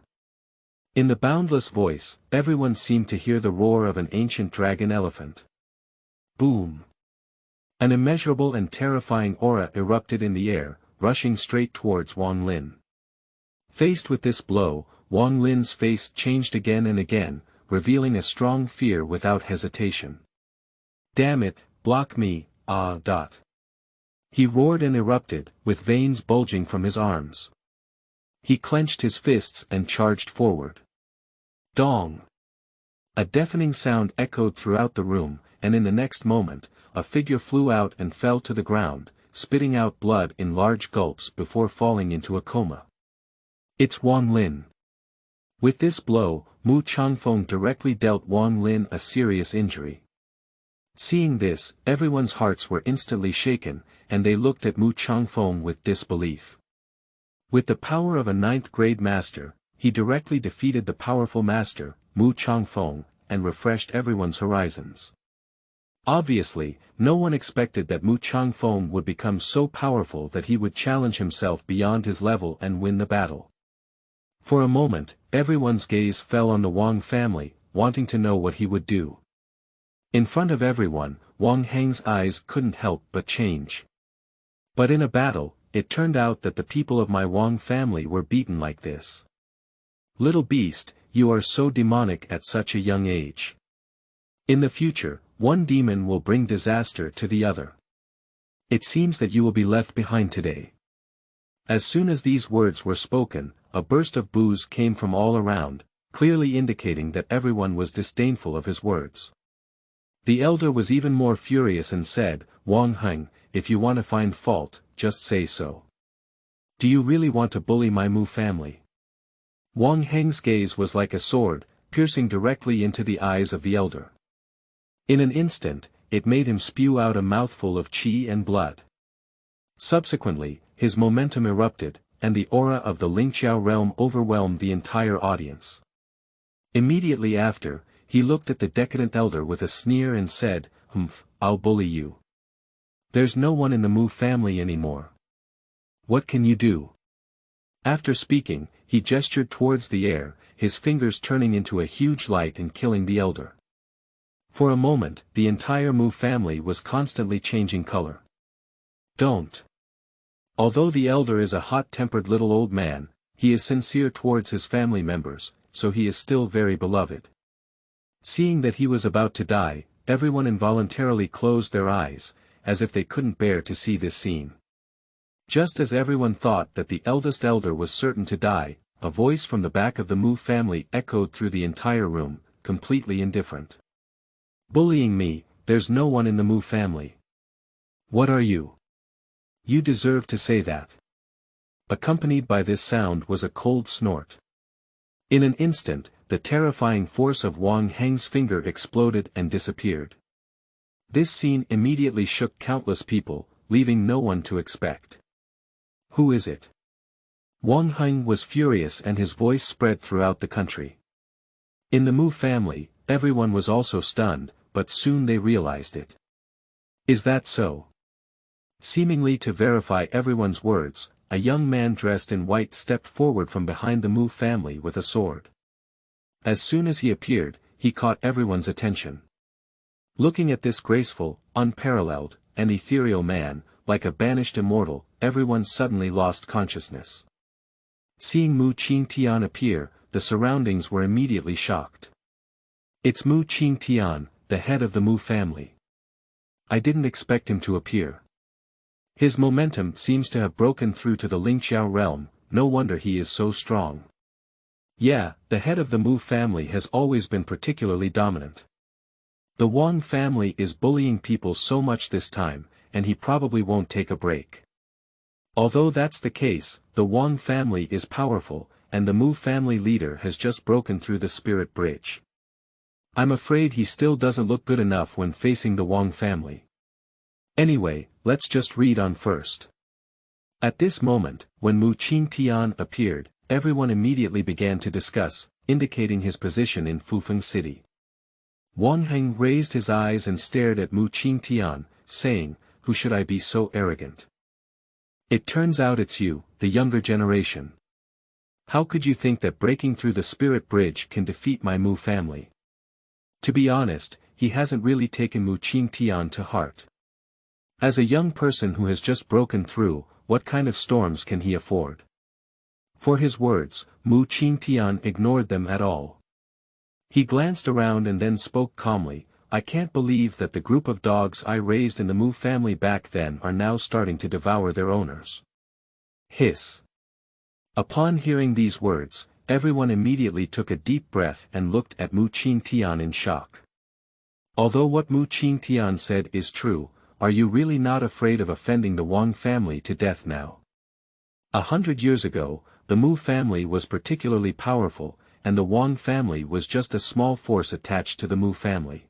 In the boundless voice, everyone seemed to hear the roar of an ancient dragon elephant. Boom! An immeasurable and terrifying aura erupted in the air, rushing straight towards Wang Lin. Faced with this blow, Wang Lin's face changed again and again, revealing a strong fear without hesitation. "Damn it, block me, ah! He roared and erupted, with veins bulging from his arms. He clenched his fists and charged forward. Dong! A deafening sound echoed throughout the room, and in the next moment, a figure flew out and fell to the ground, spitting out blood in large gulps before falling into a coma. It's Wang Lin. With this blow, Mu Changfeng directly dealt Wang Lin a serious injury. Seeing this, everyone's hearts were instantly shaken, and they looked at Mu Changfeng with disbelief. With the power of a 9th-grade master, he directly defeated the powerful master, Mu Changfeng, and refreshed everyone's horizons. Obviously, no one expected that Mu Changfeng would become so powerful that he would challenge himself beyond his level and win the battle. For a moment, everyone's gaze fell on the Wang family, wanting to know what he would do. In front of everyone, Wang Heng's eyes couldn't help but change. But in a battle, it turned out that the people of my Wang family were beaten like this. Little beast, you are so demonic at such a young age. In the future, one demon will bring disaster to the other. It seems that you will be left behind today. As soon as these words were spoken, a burst of boos came from all around, clearly indicating that everyone was disdainful of his words. The elder was even more furious and said, "Wang Heng, if you want to find fault, just say so. Do you really want to bully my Mu family?" Wang Heng's gaze was like a sword, piercing directly into the eyes of the elder. In an instant, it made him spew out a mouthful of qi and blood. Subsequently, his momentum erupted, and the aura of the Lingqiao realm overwhelmed the entire audience. Immediately after, he looked at the decadent elder with a sneer and said, "Humph, I'll bully you. There's no one in the Mu family anymore. What can you do?" After speaking, he gestured towards the air, his fingers turning into a huge light and killing the elder. For a moment, the entire Mu family was constantly changing color. Don't. Although the elder is a hot-tempered little old man, he is sincere towards his family members, so he is still very beloved. Seeing that he was about to die, everyone involuntarily closed their eyes, as if they couldn't bear to see this scene. Just as everyone thought that the eldest elder was certain to die, a voice from the back of the Mu family echoed through the entire room, completely indifferent. "Bullying me, there's no one in the Mu family. What are you? You deserve to say that." Accompanied by this sound was a cold snort. In an instant, the terrifying force of Wang Heng's finger exploded and disappeared. This scene immediately shook countless people, leaving no one to expect. "Who is it?" Wang Heng was furious and his voice spread throughout the country. In the Mu family, everyone was also stunned, but soon they realized it. Is that so? Seemingly to verify everyone's words, a young man dressed in white stepped forward from behind the Mu family with a sword. As soon as he appeared, he caught everyone's attention. Looking at this graceful, unparalleled, and ethereal man, like a banished immortal, everyone suddenly lost consciousness. Seeing Mu Qingtian appear, the surroundings were immediately shocked. It's Mu Qingtian, the head of the Mu family. I didn't expect him to appear. His momentum seems to have broken through to the Lingqiao realm, no wonder he is so strong. Yeah, the head of the Mu family has always been particularly dominant. The Wang family is bullying people so much this time, and he probably won't take a break. Although that's the case, the Wang family is powerful, and the Mu family leader has just broken through the spirit bridge. I'm afraid he still doesn't look good enough when facing the Wang family. Anyway, let's just read on first. At this moment, when Mu Qingtian appeared, everyone immediately began to discuss, indicating his position in Fufeng City. Wang Heng raised his eyes and stared at Mu Qingtian, saying, "Who should I be so arrogant? It turns out it's you, the younger generation. How could you think that breaking through the spirit bridge can defeat my Mu family?" To be honest, he hasn't really taken Mu Qingtian to heart. As a young person who has just broken through, what kind of storms can he afford? For his words, Mu Qingtian ignored them at all. He glanced around and then spoke calmly, "I can't believe that the group of dogs I raised in the Mu family back then are now starting to devour their owners." Hiss. Upon hearing these words, everyone immediately took a deep breath and looked at Mu Qingtian in shock. Although what Mu Qingtian said is true, are you really not afraid of offending the Wang family to death now? 100 years ago, the Mu family was particularly powerful, and the Wang family was just a small force attached to the Mu family.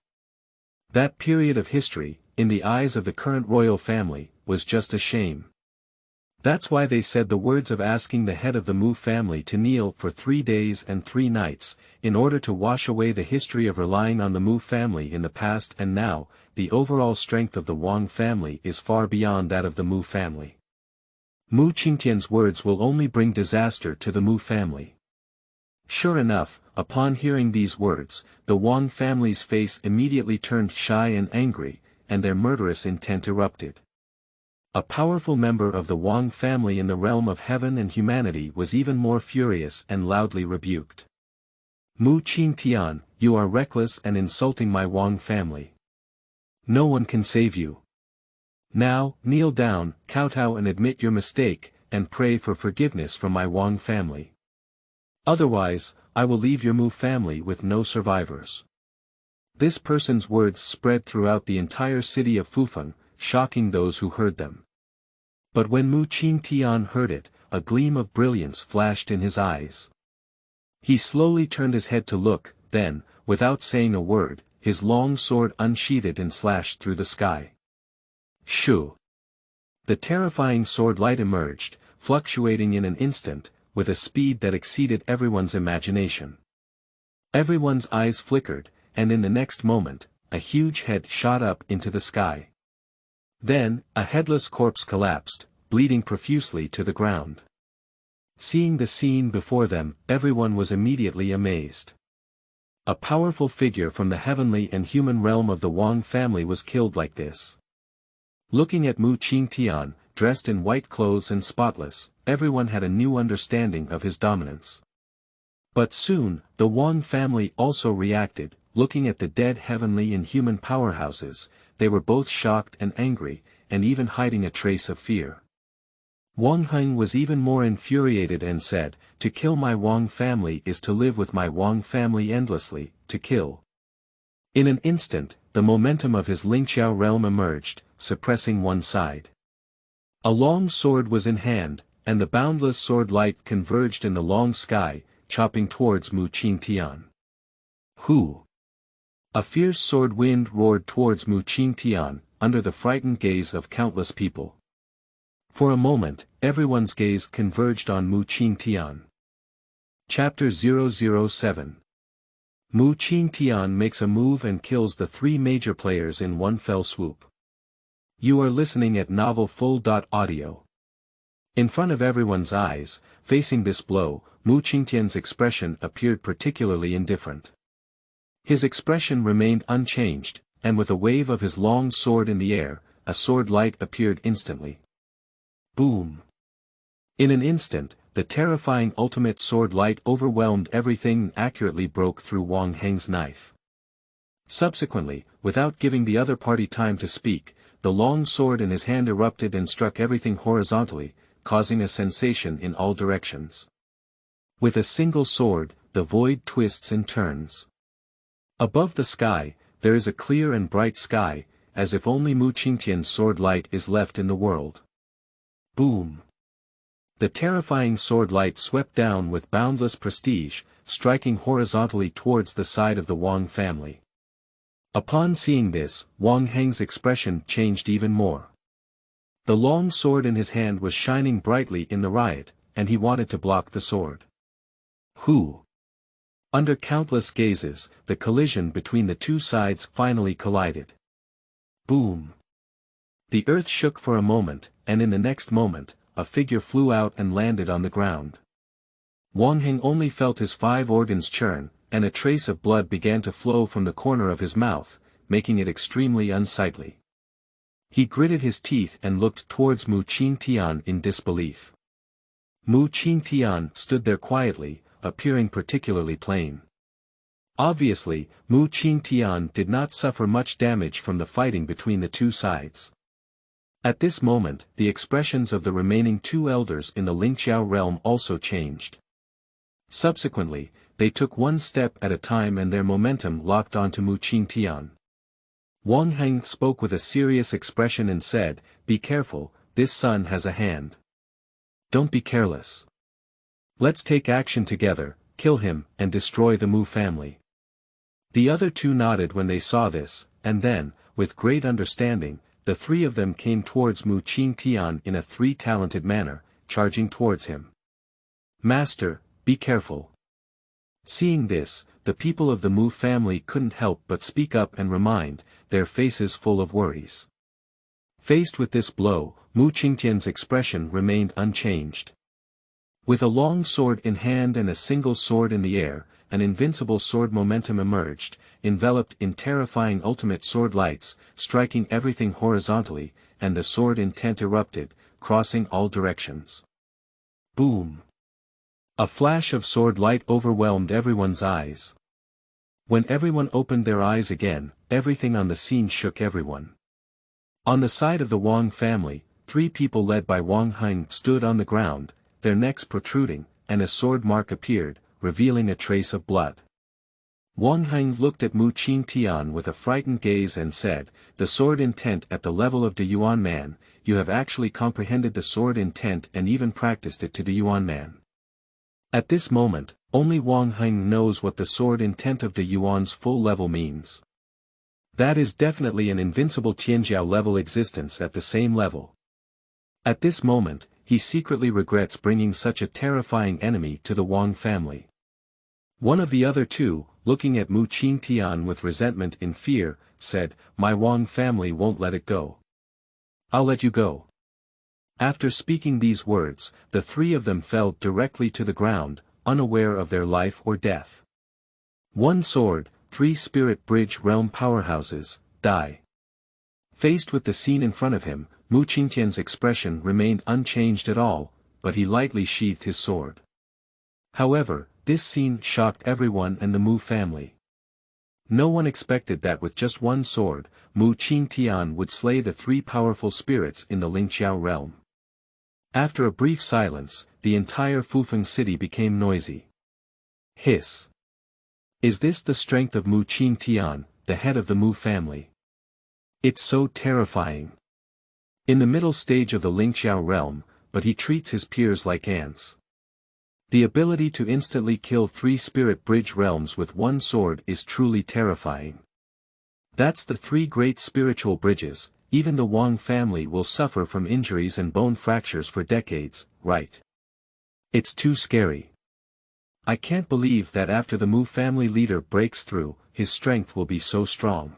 That period of history, in the eyes of the current royal family, was just a shame. That's why they said the words of asking the head of the Mu family to kneel for 3 days and 3 nights, in order to wash away the history of relying on the Mu family in the past, and now, the overall strength of the Wang family is far beyond that of the Mu family. Mu Qingtian's words will only bring disaster to the Mu family. Sure enough, upon hearing these words, the Wang family's face immediately turned shy and angry, and their murderous intent erupted. A powerful member of the Wang family in the realm of heaven and humanity was even more furious and loudly rebuked. "Mu Qingtian, you are reckless and insulting my Wang family. No one can save you. Now, kneel down, kowtow and admit your mistake, and pray for forgiveness from my Wang family. Otherwise, I will leave your Mu family with no survivors." This person's words spread throughout the entire city of Fufeng, shocking those who heard them. But when Mu Qingtian heard it, a gleam of brilliance flashed in his eyes. He slowly turned his head to look, then, without saying a word, his long sword unsheathed and slashed through the sky. Shoo! The terrifying sword light emerged, fluctuating in an instant, with a speed that exceeded everyone's imagination. Everyone's eyes flickered, and in the next moment, a huge head shot up into the sky. Then, a headless corpse collapsed, bleeding profusely to the ground. Seeing the scene before them, everyone was immediately amazed. A powerful figure from the heavenly and human realm of the Wang family was killed like this. Looking at Mu Qingtian, dressed in white clothes and spotless, everyone had a new understanding of his dominance. But soon, the Wang family also reacted, looking at the dead heavenly and human powerhouses. They were both shocked and angry, and even hiding a trace of fear. Wang Heng was even more infuriated and said, "To kill my Wang family is to live with my Wang family endlessly, to kill." In an instant, the momentum of his Lingqiao realm emerged, suppressing one side. A long sword was in hand, and the boundless sword light converged in the long sky, chopping towards Mu Qingtian. Who? A fierce sword wind roared towards Mu Qingtian, under the frightened gaze of countless people. For a moment, everyone's gaze converged on Mu Qingtian. Chapter 007. Qingtian makes a move and kills the three major players in one fell swoop. You are listening at Novel Full.Audio. In front of everyone's eyes, facing this blow, Qingtian's expression appeared particularly indifferent. His expression remained unchanged, and with a wave of his long sword in the air, a sword light appeared instantly. Boom! In an instant, the terrifying ultimate sword light overwhelmed everything and accurately broke through Wang Heng's knife. Subsequently, without giving the other party time to speak, the long sword in his hand erupted and struck everything horizontally, causing a sensation in all directions. With a single sword, the void twists and turns. Above the sky, there is a clear and bright sky, as if only Qingtian's sword light is left in the world. Boom! The terrifying sword light swept down with boundless prestige, striking horizontally towards the side of the Wang family. Upon seeing this, Wang Heng's expression changed even more. The long sword in his hand was shining brightly in the riot, and he wanted to block the sword. Who? Under countless gazes, the collision between the two sides finally collided. Boom! The earth shook for a moment, and in the next moment, a figure flew out and landed on the ground. Wang Heng only felt his 5 organs churn, and a trace of blood began to flow from the corner of his mouth, making it extremely unsightly. He gritted his teeth and looked towards Qingtian in disbelief. Qingtian stood there quietly, appearing particularly plain. Obviously, Qingtian did not suffer much damage from the fighting between the two sides. At this moment, the expressions of the remaining 2 elders in the Lingqiao realm also changed. Subsequently, they took one step at a time and their momentum locked onto Qingtian. Wang Heng spoke with a serious expression and said, "Be careful, this son has a hand. Don't be careless. Let's take action together, kill him, and destroy the Mu family." The other 2 nodded when they saw this, and then, with great understanding, the 3 of them came towards Qingtian in a 3-talented manner, charging towards him. "Master, be careful." Seeing this, the people of the Mu family couldn't help but speak up and remind, their faces full of worries. Faced with this blow, Qingtian's expression remained unchanged. With a long sword in hand and a single sword in the air, an invincible sword momentum emerged, enveloped in terrifying ultimate sword lights, striking everything horizontally, and the sword intent erupted, crossing all directions. Boom! A flash of sword light overwhelmed everyone's eyes. When everyone opened their eyes again, everything on the scene shook everyone. On the side of the Wang family, 3 people led by Wang Heng stood on the ground, their necks protruding, and a sword mark appeared, revealing a trace of blood. Wang Heng looked at Qingtian with a frightened gaze and said, "The sword intent at the level of the Yuan man, you have actually comprehended the sword intent and even practiced it to the Yuan man." At this moment, only Wang Heng knows what the sword intent of the Yuan's full level means. That is definitely an invincible Tianjiao level existence at the same level. At this moment, he secretly regrets bringing such a terrifying enemy to the Wang family. One of the other 2, looking at Qingtian with resentment and fear, said, "My Wang family won't let it go. I'll let you go." After speaking these words, the 3 of them fell directly to the ground, unaware of their life or death. 1 sword, 3 spirit bridge realm powerhouses, die. Faced with the scene in front of him, Qingtian's expression remained unchanged at all, but he lightly sheathed his sword. However, this scene shocked everyone and the Mu family. No one expected that with just 1 sword, Qingtian would slay the 3 powerful spirits in the Lingqiao realm. After a brief silence, the entire Fufeng city became noisy. Hiss! Is this the strength of Qingtian, the head of the Mu family? It's so terrifying. In the middle stage of the Lingqiao realm, but he treats his peers like ants. The ability to instantly kill 3 spirit bridge realms with 1 sword is truly terrifying. That's the 3 great spiritual bridges. Even the Wang family will suffer from injuries and bone fractures for decades, right? It's too scary. I can't believe that after the Mu family leader breaks through, his strength will be so strong.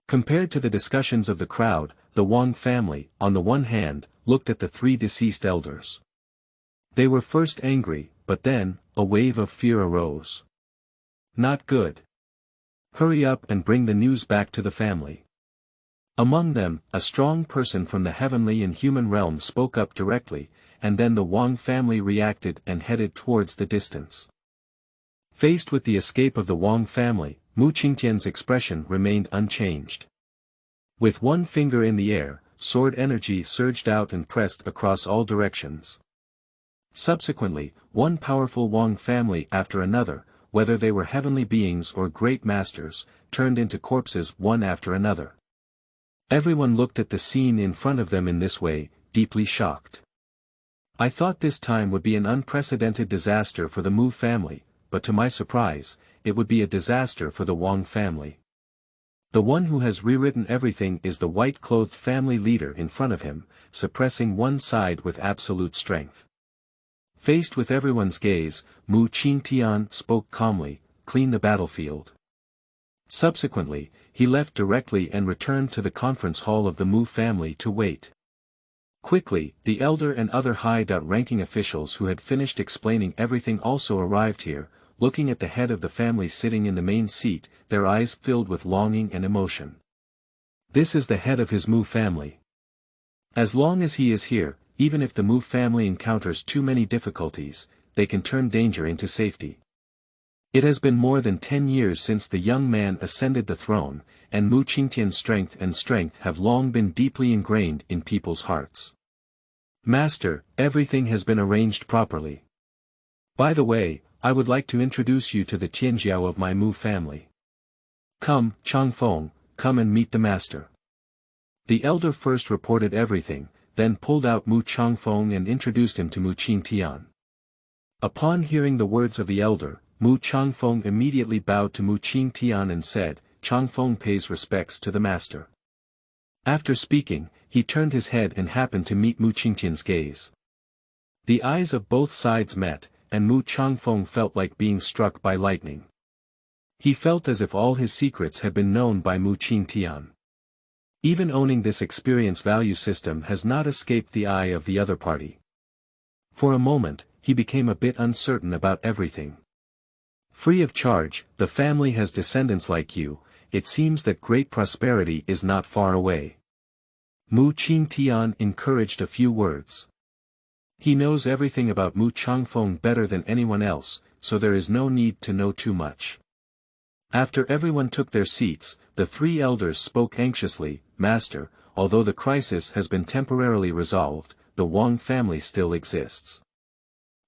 Compared to the discussions of the crowd, the Wang family, on the one hand, looked at the three deceased elders. They were first angry, but then, a wave of fear arose. Not good. Hurry up and bring the news back to the family. Among them, a strong person from the heavenly and human realm spoke up directly, and then the Wang family reacted and headed towards the distance. Faced with the escape of the Wang family, Mu Qingtian's expression remained unchanged. With one finger in the air, sword energy surged out and pressed across all directions. Subsequently, one powerful Wang family after another, whether they were heavenly beings or great masters, turned into corpses one after another. Everyone looked at the scene in front of them in this way, deeply shocked. I thought this time would be an unprecedented disaster for the Mu family, but to my surprise, it would be a disaster for the Wang family. The one who has rewritten everything is the white-clothed family leader in front of him, suppressing one side with absolute strength. Faced with everyone's gaze, Mu Qingtian spoke calmly, "Clean the battlefield." Subsequently, he left directly and returned to the conference hall of the Mu family to wait. Quickly, the elder and other high-ranking officials who had finished explaining everything also arrived here, looking at the head of the family sitting in the main seat, their eyes filled with longing and emotion. This is the head of his Mu family. As long as he is here, even if the Mu family encounters too many difficulties, they can turn danger into safety. It has been more than 10 years since the young man ascended the throne, and Mu Qingtian's strength have long been deeply ingrained in people's hearts. Master, everything has been arranged properly. By the way, I would like to introduce you to the Tianjiao of my Mu family. Come, Changfeng, come and meet the master. The elder first reported everything, then pulled out Mu Changfeng and introduced him to Mu Qingtian. Upon hearing the words of the elder, Mu Changfeng immediately bowed to Mu Qingtian and said, "Changfeng pays respects to the master." After speaking, he turned his head and happened to meet Mu Qingtian's gaze. The eyes of both sides met, and Mu Changfeng felt like being struck by lightning. He felt as if all his secrets had been known by Mu Qingtian. Even owning this experience value system has not escaped the eye of the other party. For a moment, he became a bit uncertain about everything. Free of charge, the family has descendants like you, it seems that great prosperity is not far away. Mu Qingtian encouraged a few words. He knows everything about Mu Changfeng better than anyone else, so there is no need to know too much. After everyone took their seats, the three elders spoke anxiously, "Master, although the crisis has been temporarily resolved, the Wang family still exists.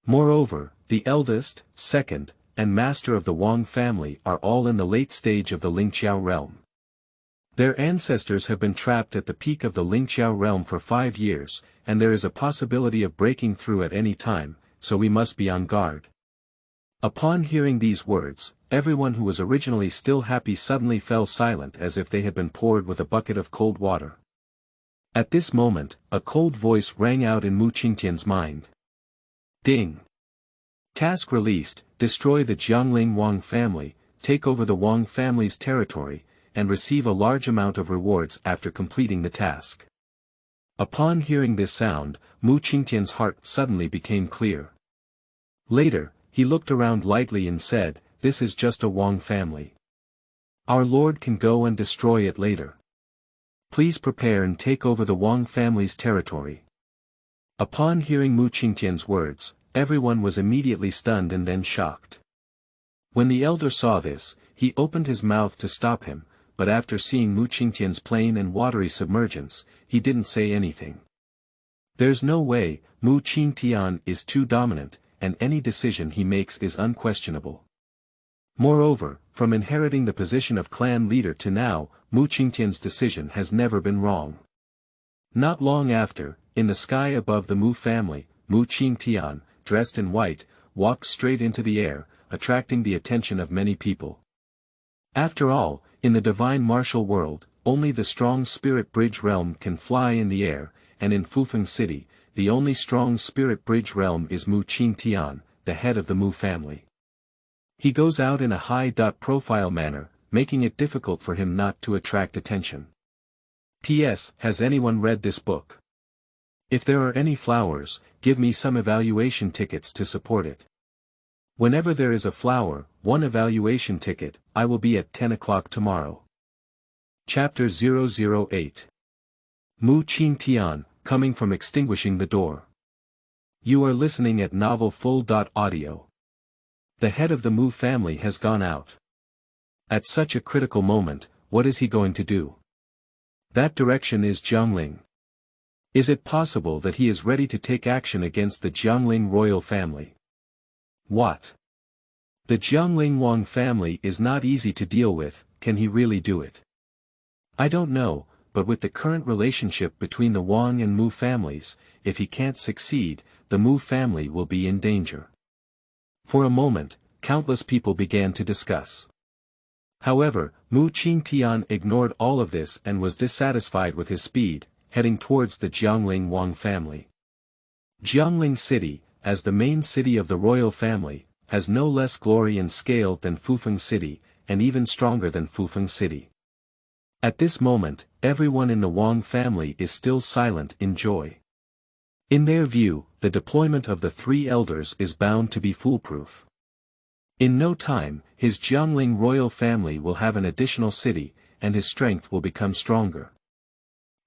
Moreover, the eldest, second, and master of the Wang family are all in the late stage of the Lingqiao realm. Their ancestors have been trapped at the peak of the Lingqiao realm for 5 years, and there is a possibility of breaking through at any time, so we must be on guard." Upon hearing these words, everyone who was originally still happy suddenly fell silent as if they had been poured with a bucket of cold water. At this moment, a cold voice rang out in Mu Qingtian's mind. Ding! Task released, destroy the Jiangling Wang family, take over the Wang family's territory, and receive a large amount of rewards after completing the task. Upon hearing this sound, Mu Qingtian's heart suddenly became clear. Later, he looked around lightly and said, "This is just a Wang family. Our Lord can go and destroy it later. Please prepare and take over the Wang family's territory." Upon hearing Mu Qingtian's words, everyone was immediately stunned and then shocked. When the elder saw this, he opened his mouth to stop him, but after seeing Mu Qingtian's plain and watery submergence, he didn't say anything. There's no way, Mu Qingtian is too dominant, and any decision he makes is unquestionable. Moreover, from inheriting the position of clan leader to now, Mu Qingtian's decision has never been wrong. Not long after, in the sky above the Mu family, Mu Qingtian, dressed in white, walked straight into the air, attracting the attention of many people. After all, in the divine martial world, only the strong spirit bridge realm can fly in the air, and in Fufeng City, the only strong spirit bridge realm is Mu Qingtian, the head of the Mu family. He goes out in a high-profile manner, making it difficult for him not to attract attention. P.S. Has anyone read this book? If there are any flowers, give me some evaluation tickets to support it. Whenever there is a flower, one evaluation ticket, I will be at 10 o'clock tomorrow. Chapter 008. Mu Qingtian, coming from Extinguishing the Door. You are listening at Novel Full.Audio. The head of the Mu family has gone out. At such a critical moment, what is he going to do? That direction is Jiangling. Is it possible that he is ready to take action against the Jiangling royal family? What? The Jiangling Wang family is not easy to deal with, can he really do it? I don't know, but with the current relationship between the Wang and Mu families, if he can't succeed, the Mu family will be in danger. For a moment, countless people began to discuss. However, Mu Qingtian ignored all of this and was dissatisfied with his speed, heading towards the Jiangling Wang family. Jiangling City, as the main city of the royal family, has no less glory and scale than Fufeng City, and even stronger than Fufeng City. At this moment, everyone in the Wang family is still silent in joy. In their view, the deployment of the three elders is bound to be foolproof. In no time, his Jiangling royal family will have an additional city, and his strength will become stronger.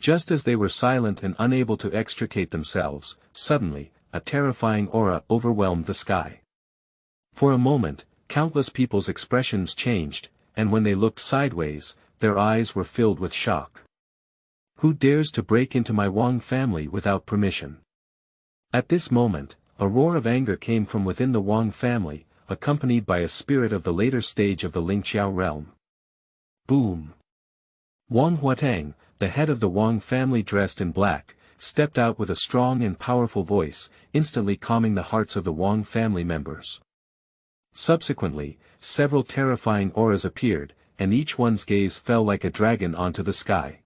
Just as they were silent and unable to extricate themselves, suddenly, a terrifying aura overwhelmed the sky. For a moment, countless people's expressions changed, and when they looked sideways, their eyes were filled with shock. Who dares to break into my Wang family without permission? At this moment, a roar of anger came from within the Wang family, accompanied by a spirit of the later stage of the Lingqiao realm. Boom! Wang Huatang, the head of the Wang family dressed in black, stepped out with a strong and powerful voice, instantly calming the hearts of the Wang family members. Subsequently, several terrifying auras appeared, and each one's gaze fell like a dragon onto the sky.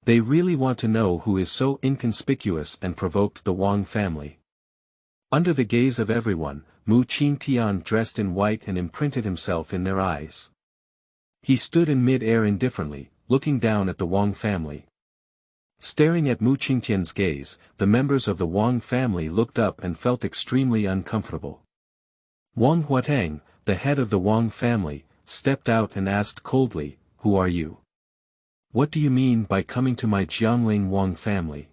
They really want to know who is so inconspicuous and provoked the Wang family. Under the gaze of everyone, Mu Qingtian dressed in white and imprinted himself in their eyes. He stood in mid-air indifferently, looking down at the Wang family. Staring at Mu Qingtian's gaze, the members of the Wang family looked up and felt extremely uncomfortable. Wang Huatang, the head of the Wang family, stepped out and asked coldly, "Who are you? What do you mean by coming to my Jiangling Wang family?"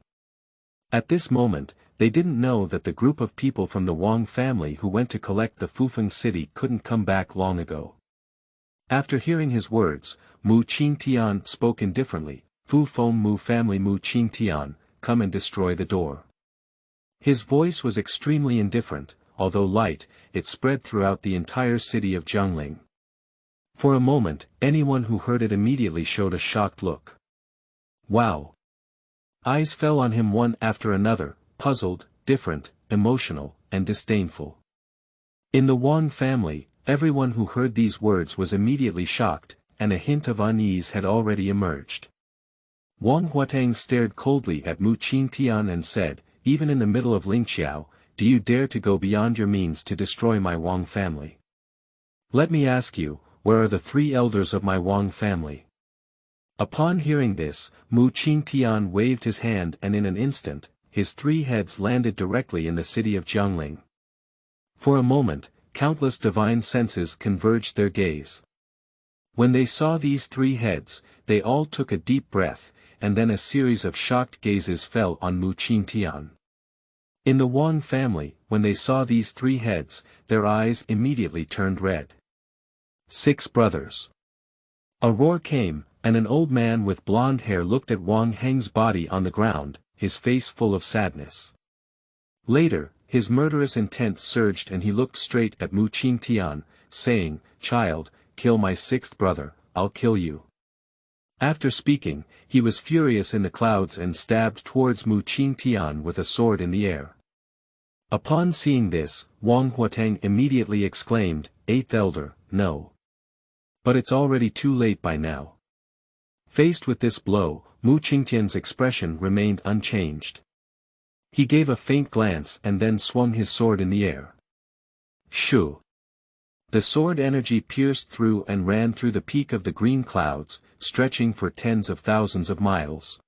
At this moment, they didn't know that the group of people from the Wang family who went to collect the Fufeng city couldn't come back long ago. After hearing his words, Mu Qingtian spoke indifferently, "Fufeng Mu family Mu Qingtian, come and destroy the door." His voice was extremely indifferent, although light, it spread throughout the entire city of Jiangling. For a moment, anyone who heard it immediately showed a shocked look. Wow! Eyes fell on him one after another, puzzled, different, emotional, and disdainful. In the Wang family, everyone who heard these words was immediately shocked, and a hint of unease had already emerged. Wang Huatang stared coldly at Mu Qingtian and said, "Even in the middle of Lingqiao, do you dare to go beyond your means to destroy my Wang family? Let me ask you, where are the three elders of my Wang family?" Upon hearing this, Mu Qingtian waved his hand and in an instant, his three heads landed directly in the city of Jiangling. For a moment, countless divine senses converged their gaze. When they saw these three heads, they all took a deep breath, and then a series of shocked gazes fell on Mu Qingtian. In the Wang family, when they saw these three heads, their eyes immediately turned red. 6 brothers. A roar came, and an old man with blonde hair looked at Wang Heng's body on the ground, his face full of sadness. Later, his murderous intent surged and he looked straight at Mu Qingtian, saying, "Child, kill my 6th brother, I'll kill you." After speaking, he was furious in the clouds and stabbed towards Mu Qingtian with a sword in the air. Upon seeing this, Wang Huatang immediately exclaimed, "8th elder, no. But it's already too late by now." Faced with this blow, Mu Qingtian's expression remained unchanged. He gave a faint glance and then swung his sword in the air. Shoo! The sword energy pierced through and ran through the peak of the green clouds, stretching for tens of thousands of miles.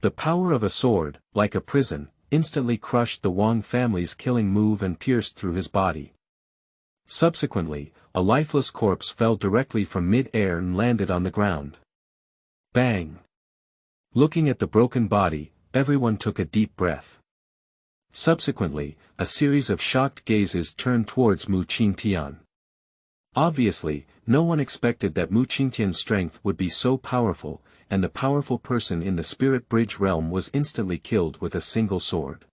The power of a sword, like a prison, instantly crushed the Wang family's killing move and pierced through his body. Subsequently, a lifeless corpse fell directly from mid-air and landed on the ground. Bang! Looking at the broken body, everyone took a deep breath. Subsequently, a series of shocked gazes turned towards Qingtian. Obviously, no one expected that Qingtian's strength would be so powerful, and the powerful person in the spirit bridge realm was instantly killed with a single sword.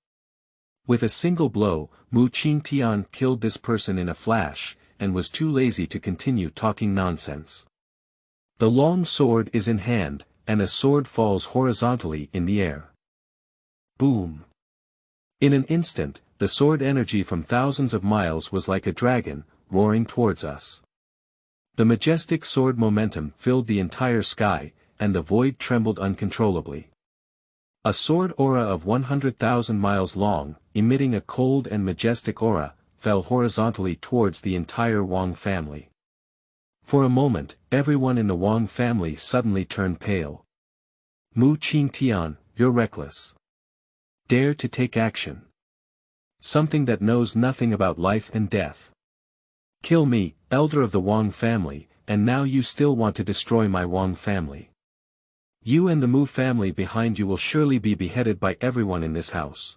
With a single blow, Qingtian killed this person in a flash, and was too lazy to continue talking nonsense. The long sword is in hand, and a sword falls horizontally in the air. Boom! In an instant, the sword energy from thousands of miles was like a dragon, roaring towards us. The majestic sword momentum filled the entire sky, and the void trembled uncontrollably. A sword aura of 100,000 miles long, emitting a cold and majestic aura, fell horizontally towards the entire Wang family. For a moment, everyone in the Wang family suddenly turned pale. Qingtian, you're reckless. Dare to take action. Something that knows nothing about life and death. Kill me, elder of the Wang family, and now you still want to destroy my Wang family. You and the Mu family behind you will surely be beheaded by everyone in this house.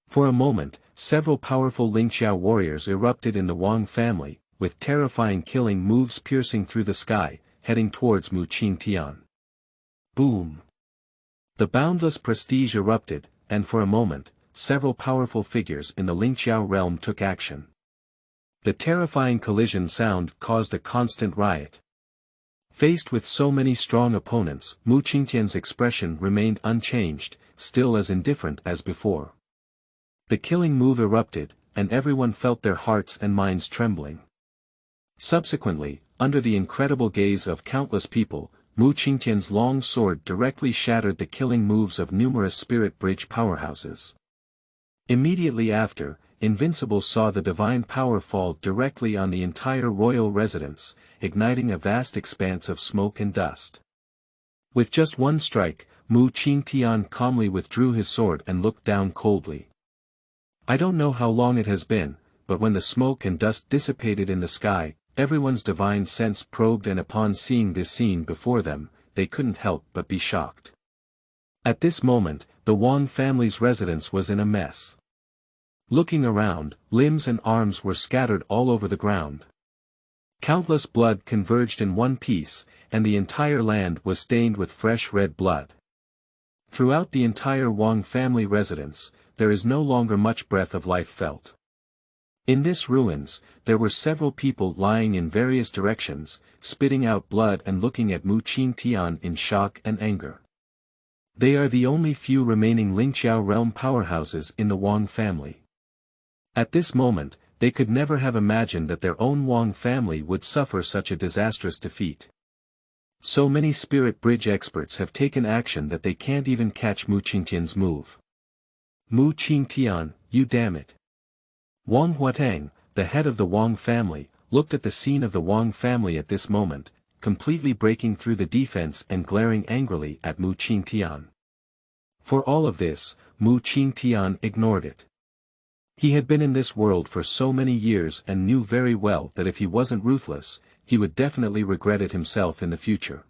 For a moment, several powerful Lingxiao warriors erupted in the Wang family, with terrifying killing moves piercing through the sky, heading towards Qingtian. Boom! The boundless prestige erupted, and for a moment, several powerful figures in the Lingxiao realm took action. The terrifying collision sound caused a constant riot. Faced with so many strong opponents, Qingtian's expression remained unchanged, still as indifferent as before. The killing move erupted, and everyone felt their hearts and minds trembling. Subsequently, under the incredible gaze of countless people, Qingtian's long sword directly shattered the killing moves of numerous spirit bridge powerhouses. Immediately after, Invincible saw the divine power fall directly on the entire royal residence, igniting a vast expanse of smoke and dust. With just one strike, Qingtian calmly withdrew his sword and looked down coldly. I don't know how long it has been, but when the smoke and dust dissipated in the sky, everyone's divine sense probed, and upon seeing this scene before them, they couldn't help but be shocked. At this moment, the Wang family's residence was in a mess. Looking around, limbs and arms were scattered all over the ground. Countless blood converged in one piece, and the entire land was stained with fresh red blood. Throughout the entire Wang family residence, there is no longer much breath of life felt. In this ruins, there were several people lying in various directions, spitting out blood and looking at Qingtian in shock and anger. They are the only few remaining Lingxiao realm powerhouses in the Wang family. At this moment, they could never have imagined that their own Wang family would suffer such a disastrous defeat. So many spirit bridge experts have taken action that they can't even catch Qingtian's move. Qingtian, you damn it. Wang Huatang, the head of the Wang family, looked at the scene of the Wang family at this moment, completely breaking through the defense and glaring angrily at Qingtian. For all of this, Qingtian ignored it. He had been in this world for so many years and knew very well that if he wasn't ruthless, he would definitely regret it himself in the future.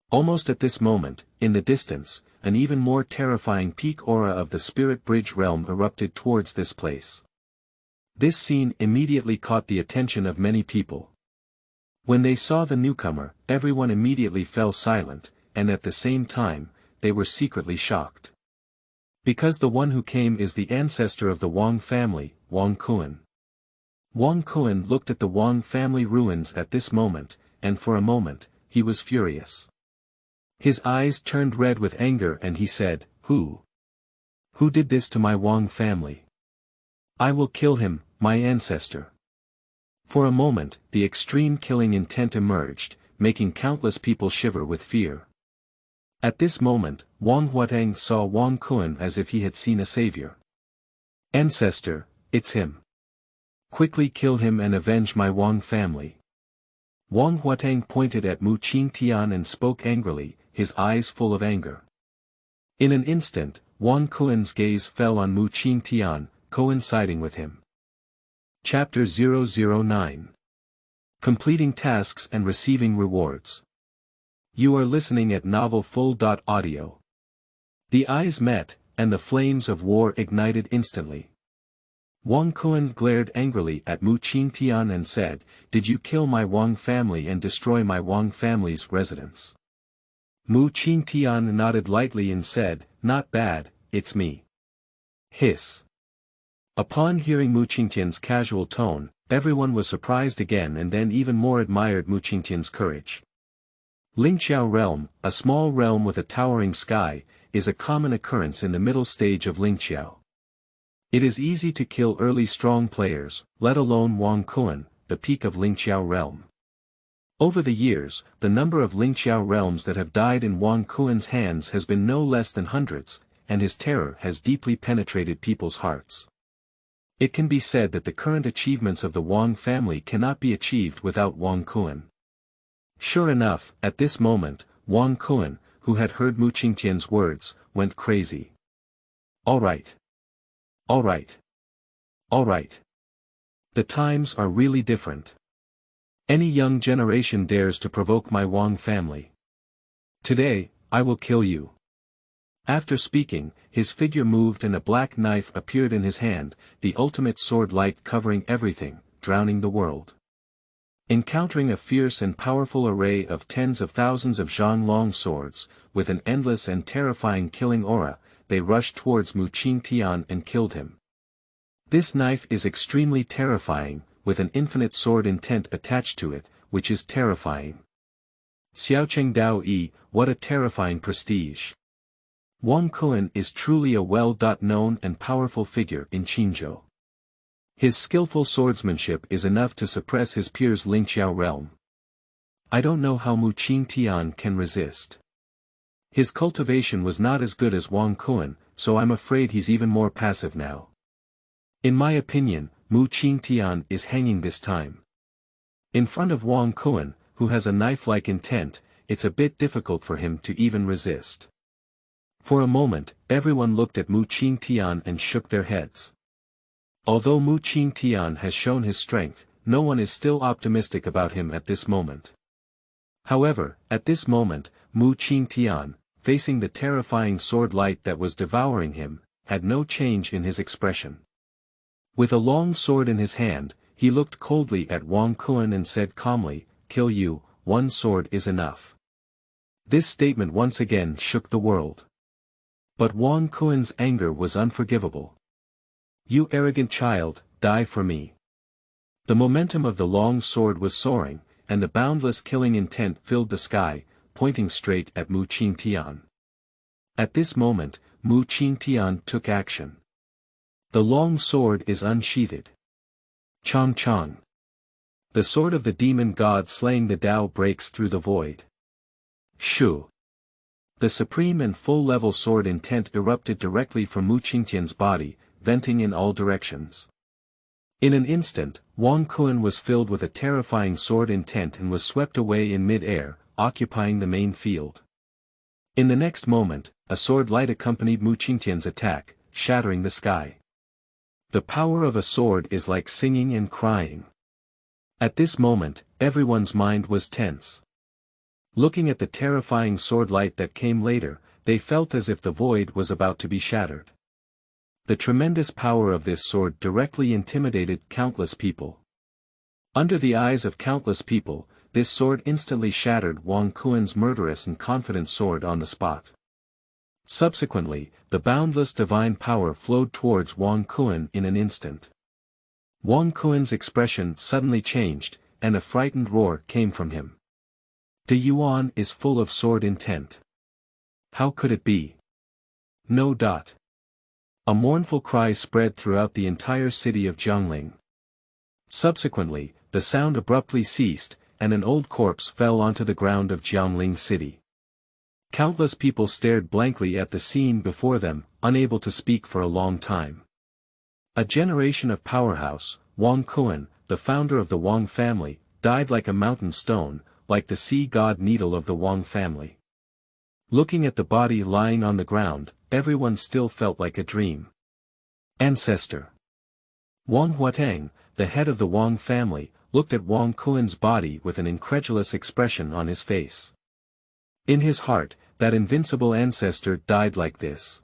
Almost at this moment, in the distance, an even more terrifying peak aura of the spirit bridge realm erupted towards this place. This scene immediately caught the attention of many people. When they saw the newcomer, everyone immediately fell silent, and at the same time, they were secretly shocked. Because the one who came is the ancestor of the Wang family, Wang Kuan. Wang Kuan looked at the Wang family ruins at this moment, and for a moment, he was furious. His eyes turned red with anger and he said, Who did this to my Wang family? I will kill him, my ancestor. For a moment, the extreme killing intent emerged, making countless people shiver with fear. At this moment, Wang Huatang saw Wang Kuan as if he had seen a savior. Ancestor, it's him. Quickly kill him and avenge my Wang family. Wang Huatang pointed at Mu Qingtian and spoke angrily, his eyes full of anger. In an instant, Wang Kuan's gaze fell on Mu Qingtian, coinciding with him. Chapter 009. Completing tasks and receiving rewards. You are listening at novelfull.audio. The eyes met, and the flames of war ignited instantly. Wang Kuan glared angrily at Mu Qingtian and said, "Did you kill my Wang family and destroy my Wang family's residence?" Mu Qingtian nodded lightly and said, "Not bad, it's me." Hiss. Upon hearing Mu Qingtian's casual tone, everyone was surprised again and then even more admired Mu Qingtian's courage. Lingqiao realm, a small realm with a towering sky, is a common occurrence in the middle stage of Lingqiao. It is easy to kill early strong players, let alone Wang Kuan, the peak of Lingqiao realm. Over the years, the number of Lingqiao realms that have died in Wang Kuan's hands has been no less than hundreds, and his terror has deeply penetrated people's hearts. It can be said that the current achievements of the Wang family cannot be achieved without Wang Kuan. Sure enough, at this moment, Wang Kuan, who had heard Mu Qingtian's words, went crazy. All right. All right. All right. The times are really different. Any young generation dares to provoke my Wang family. Today, I will kill you. After speaking, his figure moved and a black knife appeared in his hand, the ultimate sword light covering everything, drowning the world. Encountering a fierce and powerful array of tens of thousands of Zhang-long swords, with an endless and terrifying killing aura, they rushed towards Mu Qingtian and killed him. This knife is extremely terrifying, with an infinite sword intent attached to it, which is terrifying. Xiaocheng Dao Yi, what a terrifying prestige. Wang Kuan is truly a well-known and powerful figure in Qingzhou. His skillful swordsmanship is enough to suppress his peers' Lingqiao realm. I don't know how Mu Qingtian can resist. His cultivation was not as good as Wang Kuan, so I'm afraid he's even more passive now. In my opinion, Mu Qingtian is hanging this time. In front of Wang Kuan, who has a knife-like intent, it's a bit difficult for him to even resist. For a moment, everyone looked at Mu Qingtian and shook their heads. Although Mu Qingtian has shown his strength, no one is still optimistic about him at this moment. However, at this moment, Mu Qingtian, facing the terrifying sword light that was devouring him, had no change in his expression. With a long sword in his hand, he looked coldly at Wang Kuan and said calmly, "Kill you, one sword is enough." This statement once again shook the world. But Wang Kuan's anger was unforgivable. "You arrogant child, die for me." The momentum of the long sword was soaring, and the boundless killing intent filled the sky, pointing straight at Mu Qingtian. At this moment, Mu Qingtian took action. The long sword is unsheathed. Chang Chang. The sword of the demon god slaying the Tao breaks through the void. Shu. The supreme and full-level sword intent erupted directly from Mu Qingtian's body, venting in all directions. In an instant, Wang Kuan was filled with a terrifying sword intent and was swept away in mid-air, occupying the main field. In the next moment, a sword light accompanied Mu Qingtian's attack, shattering the sky. The power of a sword is like singing and crying. At this moment, everyone's mind was tense. Looking at the terrifying sword light that came later, they felt as if the void was about to be shattered. The tremendous power of this sword directly intimidated countless people. Under the eyes of countless people, this sword instantly shattered Wang Kuan's murderous and confident sword on the spot. Subsequently, the boundless divine power flowed towards Wang Kuan in an instant. Wang Kuan's expression suddenly changed, and a frightened roar came from him. De Yuan is full of sword intent. How could it be? No. A mournful cry spread throughout the entire city of Jiangling. Subsequently, the sound abruptly ceased, and an old corpse fell onto the ground of Jiangling city. Countless people stared blankly at the scene before them, unable to speak for a long time. A generation of powerhouse, Wang Kuan, the founder of the Wang family, died like a mountain stone, like the sea god needle of the Wang family. Looking at the body lying on the ground, everyone still felt like a dream. Ancestor. Wang Huatang, the head of the Wang family, looked at Wang Kuan's body with an incredulous expression on his face. In his heart, that invincible ancestor died like this.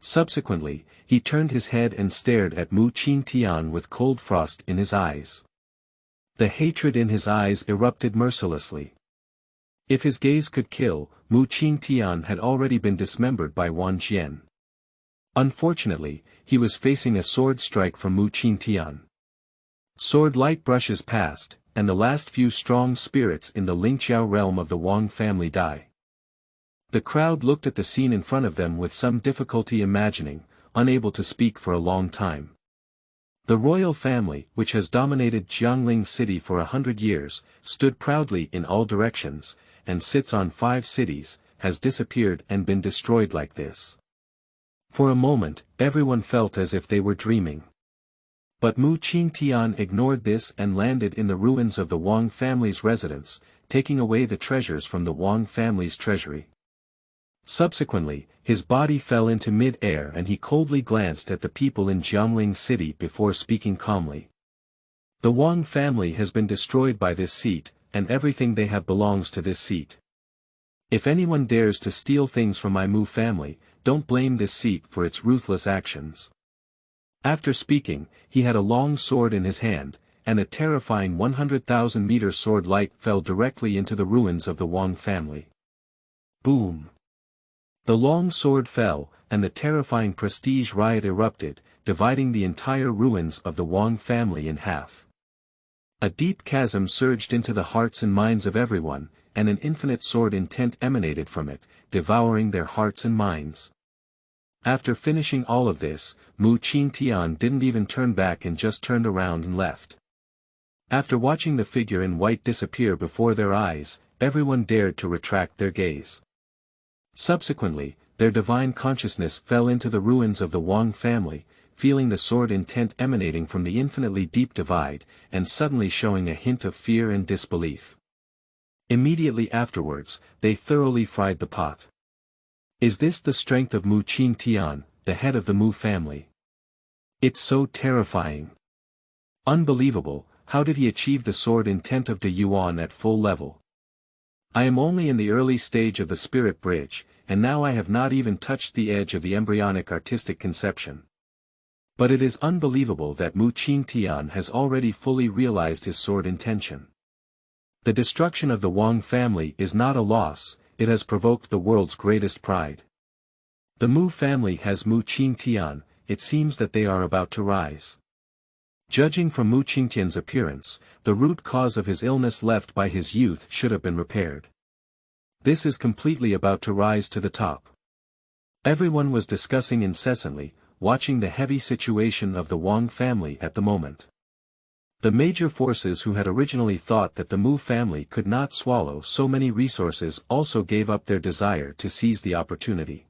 Subsequently, he turned his head and stared at Mu Qingtian with cold frost in his eyes. The hatred in his eyes erupted mercilessly. If his gaze could kill, Mu Qingtian had already been dismembered by Wan Jian. Unfortunately, he was facing a sword strike from Mu Qingtian. Sword light brushes past, and the last few strong spirits in the Lingqiao realm of the Wang family die. The crowd looked at the scene in front of them with some difficulty imagining, unable to speak for a long time. The royal family, which has dominated Jiangling city for 100 years, stood proudly in all directions, and sits on 5 cities, has disappeared and been destroyed like this. For a moment, everyone felt as if they were dreaming. But Mu Qingtian ignored this and landed in the ruins of the Wang family's residence, taking away the treasures from the Wang family's treasury. Subsequently, his body fell into mid-air and he coldly glanced at the people in Jiangling city before speaking calmly. The Wang family has been destroyed by this seat, and everything they have belongs to this seat. If anyone dares to steal things from my Mu family, don't blame this seat for its ruthless actions. After speaking, he had a long sword in his hand, and a terrifying 100,000-meter sword light fell directly into the ruins of the Wang family. Boom! The long sword fell, and the terrifying prestige riot erupted, dividing the entire ruins of the Wang family in half. A deep chasm surged into the hearts and minds of everyone, and an infinite sword intent emanated from it, devouring their hearts and minds. After finishing all of this, Mu Qingtian didn't even turn back and just turned around and left. After watching the figure in white disappear before their eyes, everyone dared to retract their gaze. Subsequently, their divine consciousness fell into the ruins of the Wang family, feeling the sword intent emanating from the infinitely deep divide, and suddenly showing a hint of fear and disbelief. Immediately afterwards, they thoroughly fried the pot. Is this the strength of Mu Qingtian, the head of the Mu family? It's so terrifying. Unbelievable, how did he achieve the sword intent of De Yuan at full level? I am only in the early stage of the spirit bridge, and now I have not even touched the edge of the embryonic artistic conception. But it is unbelievable that Mu Qingtian has already fully realized his sword intention. The destruction of the Wang family is not a loss, it has provoked the world's greatest pride. The Mu family has Mu Qingtian, it seems that they are about to rise. Judging from Mu Qingtian's appearance, the root cause of his illness left by his youth should have been repaired. This is completely about to rise to the top. Everyone was discussing incessantly, watching the heavy situation of the Wang family at the moment. The major forces who had originally thought that the Mu family could not swallow so many resources also gave up their desire to seize the opportunity.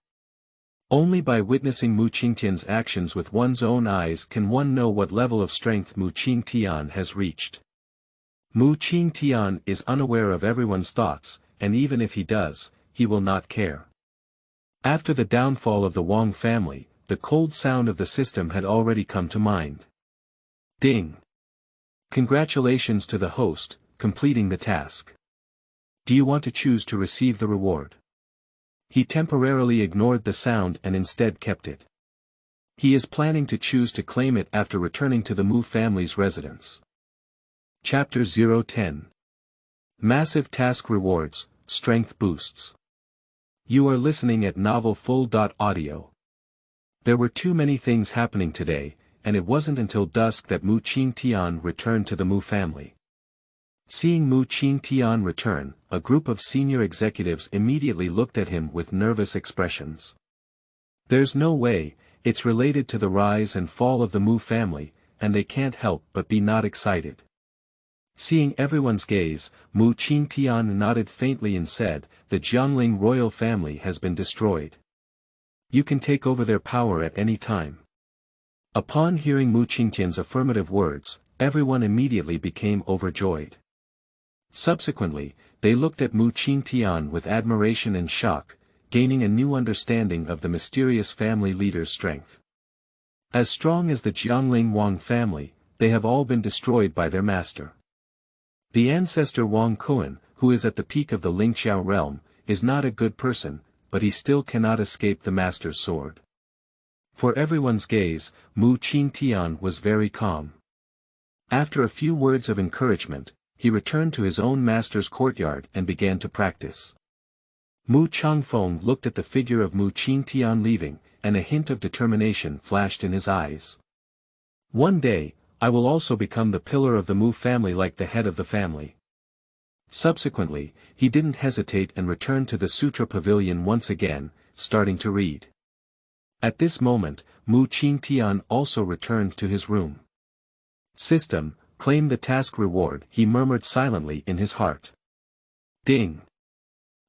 Only by witnessing Mu Qingtian's actions with one's own eyes can one know what level of strength Mu Qingtian has reached. Mu Qingtian is unaware of everyone's thoughts, and even if he does, he will not care. After the downfall of the Wang family, the cold sound of the system had already come to mind. Ding! Congratulations to the host, completing the task. Do you want to choose to receive the reward? He temporarily ignored the sound and instead kept it. He is planning to choose to claim it after returning to the Mu family's residence. Chapter 010. Massive Task Rewards, Strength Boosts. You are listening at novelfull.audio. There were too many things happening today, and it wasn't until dusk that Mu Qingtian returned to the Mu family. Seeing Mu Qingtian return, a group of senior executives immediately looked at him with nervous expressions. There's no way, it's related to the rise and fall of the Mu family, and they can't help but be not excited. Seeing everyone's gaze, Mu Qingtian nodded faintly and said, the Jiangling royal family has been destroyed. You can take over their power at any time. Upon hearing Mu Qingtian's affirmative words, everyone immediately became overjoyed. Subsequently, they looked at Mu Qingtian with admiration and shock, gaining a new understanding of the mysterious family leader's strength. As strong as the Jiangling Wang family, they have all been destroyed by their master. The ancestor Wang Kuan, who is at the peak of the Lingqiao realm, is not a good person, but he still cannot escape the master's sword. For everyone's gaze, Mu Qingtian was very calm. After a few words of encouragement, he returned to his own master's courtyard and began to practice. Mu Changfeng looked at the figure of Mu Qingtian leaving, and a hint of determination flashed in his eyes. One day, I will also become the pillar of the Mu family like the head of the family. Subsequently, he didn't hesitate and returned to the Sutra Pavilion once again, starting to read. At this moment, Mu Qingtian also returned to his room. System, claim the task reward, he murmured silently in his heart. Ding!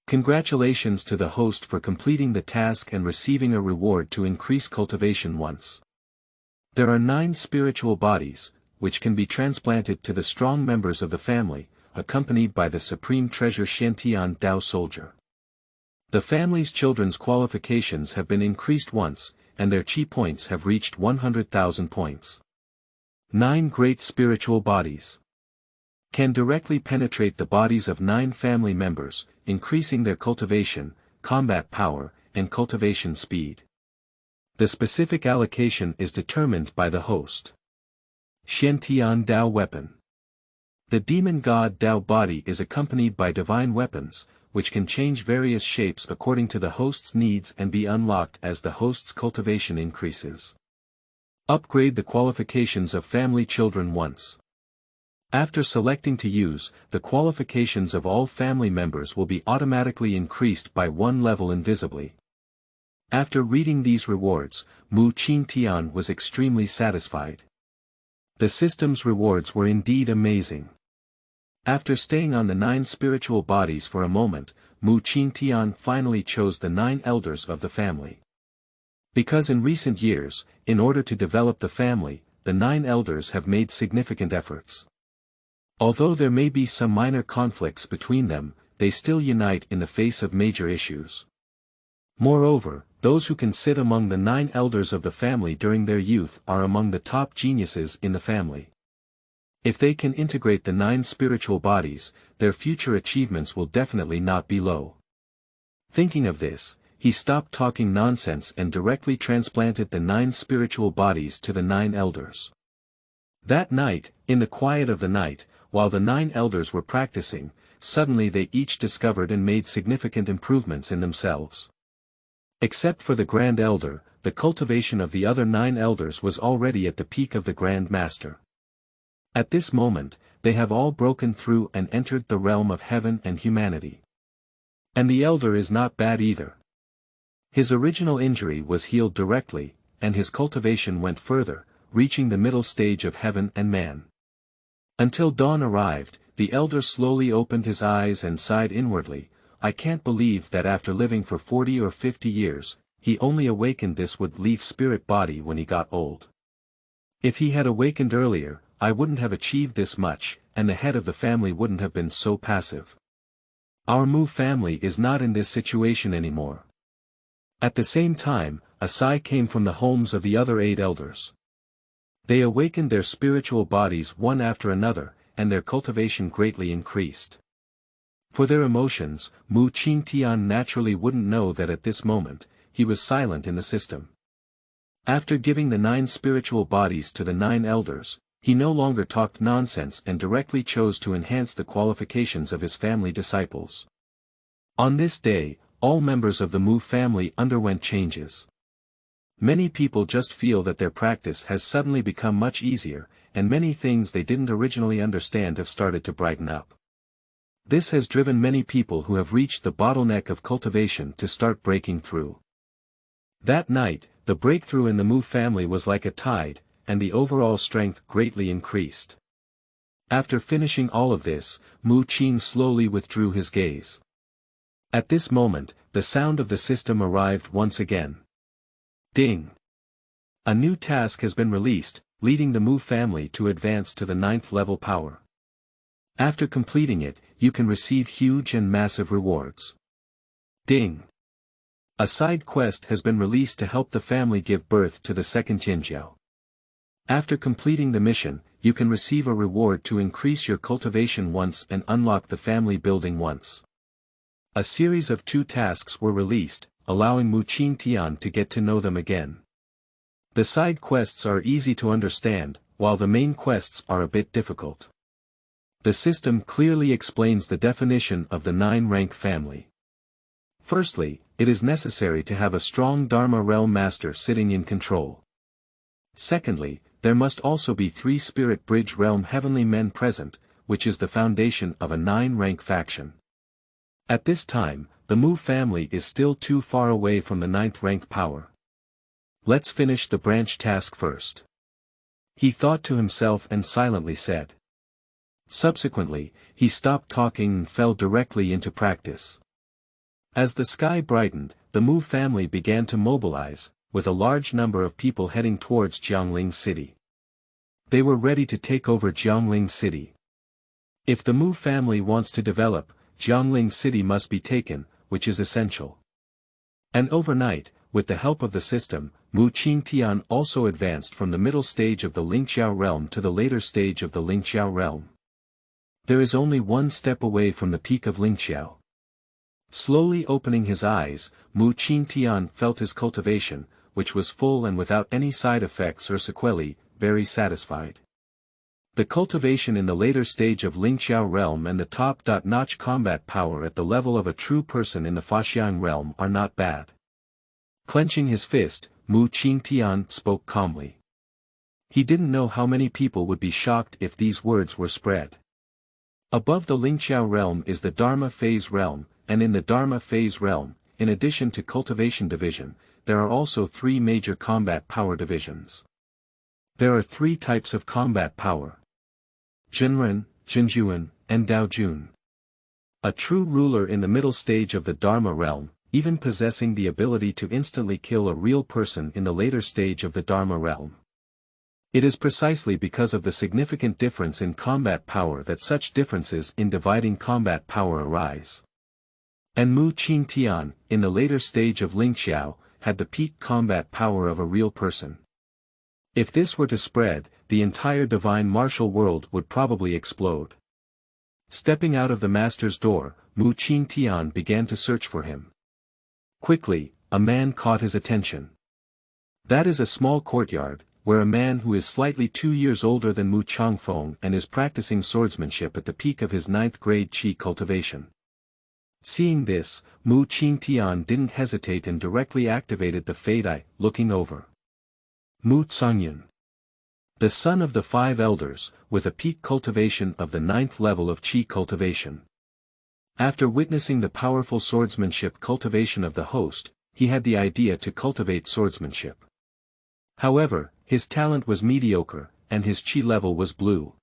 Congratulations to the host for completing the task and receiving a reward to increase cultivation once. There are 9 spiritual bodies, which can be transplanted to the strong members of the family, accompanied by the supreme treasure Qiantian Dao soldier. The family's children's qualifications have been increased once, and their chi points have reached 100,000 points. 9 great spiritual bodies can directly penetrate the bodies of 9 family members, increasing their cultivation, combat power, and cultivation speed. The specific allocation is determined by the host. Qiantian Dao weapon. The demon god Dao body is accompanied by divine weapons, which can change various shapes according to the host's needs and be unlocked as the host's cultivation increases. Upgrade the qualifications of family children once. After selecting to use, the qualifications of all family members will be automatically increased by 1 level invisibly. After reading these rewards, Mu Qingtian was extremely satisfied. The system's rewards were indeed amazing. After staying on the 9 spiritual bodies for a moment, Mu Qingtian finally chose the 9 elders of the family. Because in recent years, in order to develop the family, the 9 elders have made significant efforts. Although there may be some minor conflicts between them, they still unite in the face of major issues. Moreover, those who can sit among the 9 elders of the family during their youth are among the top geniuses in the family. If they can integrate the 9 spiritual bodies, their future achievements will definitely not be low. Thinking of this, he stopped talking nonsense and directly transplanted the 9 spiritual bodies to the 9 elders. That night, in the quiet of the night, while the 9 elders were practicing, suddenly they each discovered and made significant improvements in themselves. Except for the Grand Elder, the cultivation of the other 9 elders was already at the peak of the Grand Master. At this moment, they have all broken through and entered the realm of heaven and humanity. And the elder is not bad either. His original injury was healed directly, and his cultivation went further, reaching the middle stage of heaven and man. Until dawn arrived, the elder slowly opened his eyes and sighed inwardly. I can't believe that after living for 40 or 50 years, he only awakened this wood-leaf spirit body when he got old. If he had awakened earlier, I wouldn't have achieved this much, and the head of the family wouldn't have been so passive. Our Mu family is not in this situation anymore. At the same time, a sigh came from the homes of the other 8 elders. They awakened their spiritual bodies one after another, and their cultivation greatly increased. For their emotions, Mu Qingtian naturally wouldn't know that at this moment, he was silent in the system. After giving the 9 spiritual bodies to the 9 elders, he no longer talked nonsense and directly chose to enhance the qualifications of his family disciples. On this day, all members of the Mu family underwent changes. Many people just feel that their practice has suddenly become much easier, and many things they didn't originally understand have started to brighten up. This has driven many people who have reached the bottleneck of cultivation to start breaking through. That night, the breakthrough in the Mu family was like a tide, and the overall strength greatly increased. After finishing all of this, Mu Qing slowly withdrew his gaze. At this moment, the sound of the system arrived once again. Ding! A new task has been released, leading the Mu family to advance to the 9th level power. After completing it, you can receive huge and massive rewards. Ding! A side quest has been released to help the family give birth to the second Qingtian. After completing the mission, you can receive a reward to increase your cultivation once and unlock the family building once. A series of 2 tasks were released, allowing Mu Qingtian to get to know them again. The side quests are easy to understand, while the main quests are a bit difficult. The system clearly explains the definition of the 9-rank family. Firstly, it is necessary to have a strong Dharma realm master sitting in control. Secondly, there must also be 3 spirit bridge realm heavenly men present, which is the foundation of a 9-rank faction. At this time, the Mu family is still too far away from the 9th rank power. Let's finish the branch task first. He thought to himself and silently said. Subsequently, he stopped talking and fell directly into practice. As the sky brightened, the Mu family began to mobilize, with a large number of people heading towards Jiangling City. They were ready to take over Jiangling City. If the Mu family wants to develop, Jiangling City must be taken, which is essential. And overnight, with the help of the system, Mu Qingtian also advanced from the middle stage of the Lingxiao realm to the later stage of the Lingxiao realm. There is only one step away from the peak of Lingxiao. Slowly opening his eyes, Mu Qingtian felt his cultivation, which was full and without any side effects or sequelae, very satisfied. The cultivation in the later stage of Lingxiao realm and the top-notch combat power at the level of a true person in the Faxiang realm are not bad. Clenching his fist, Mu Qingtian spoke calmly. He didn't know how many people would be shocked if these words were spread. Above the Lingxiao realm is the Dharma phase realm, and in the Dharma phase realm, in addition to Cultivation division, there are also 3 major combat power divisions. There are 3 types of combat power. Zhenren, Zhenjuan, and Daojun. A true ruler in the middle stage of the Dharma realm, even possessing the ability to instantly kill a real person in the later stage of the Dharma realm. It is precisely because of the significant difference in combat power that such differences in dividing combat power arise. And Mu Qingtian, in the later stage of Lingxiao, had the peak combat power of a real person. If this were to spread, the entire divine martial world would probably explode. Stepping out of the master's door, Mu Qingtian began to search for him. Quickly, a man caught his attention. That is a small courtyard, where a man who is slightly 2 years older than Mu Changfeng and is practicing swordsmanship at the peak of his 9th grade Qi cultivation. Seeing this, Mu Qingtian didn't hesitate and directly activated the Fade Eye, looking over. Mu Tsangyan. The son of the 5 elders, with a peak cultivation of the 9th level of Qi cultivation. After witnessing the powerful swordsmanship cultivation of the host, he had the idea to cultivate swordsmanship. However, his talent was mediocre, and his Qi level was blue.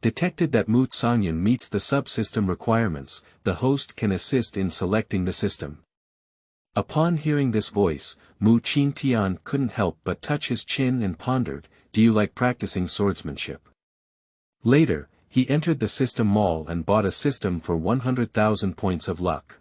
Detected that Mu Tsangyan meets the subsystem requirements, the host can assist in selecting the system. Upon hearing this voice, Mu Qingtian couldn't help but touch his chin and pondered, "Do you like practicing swordsmanship?" Later, he entered the system mall and bought a system for 100,000 points of luck.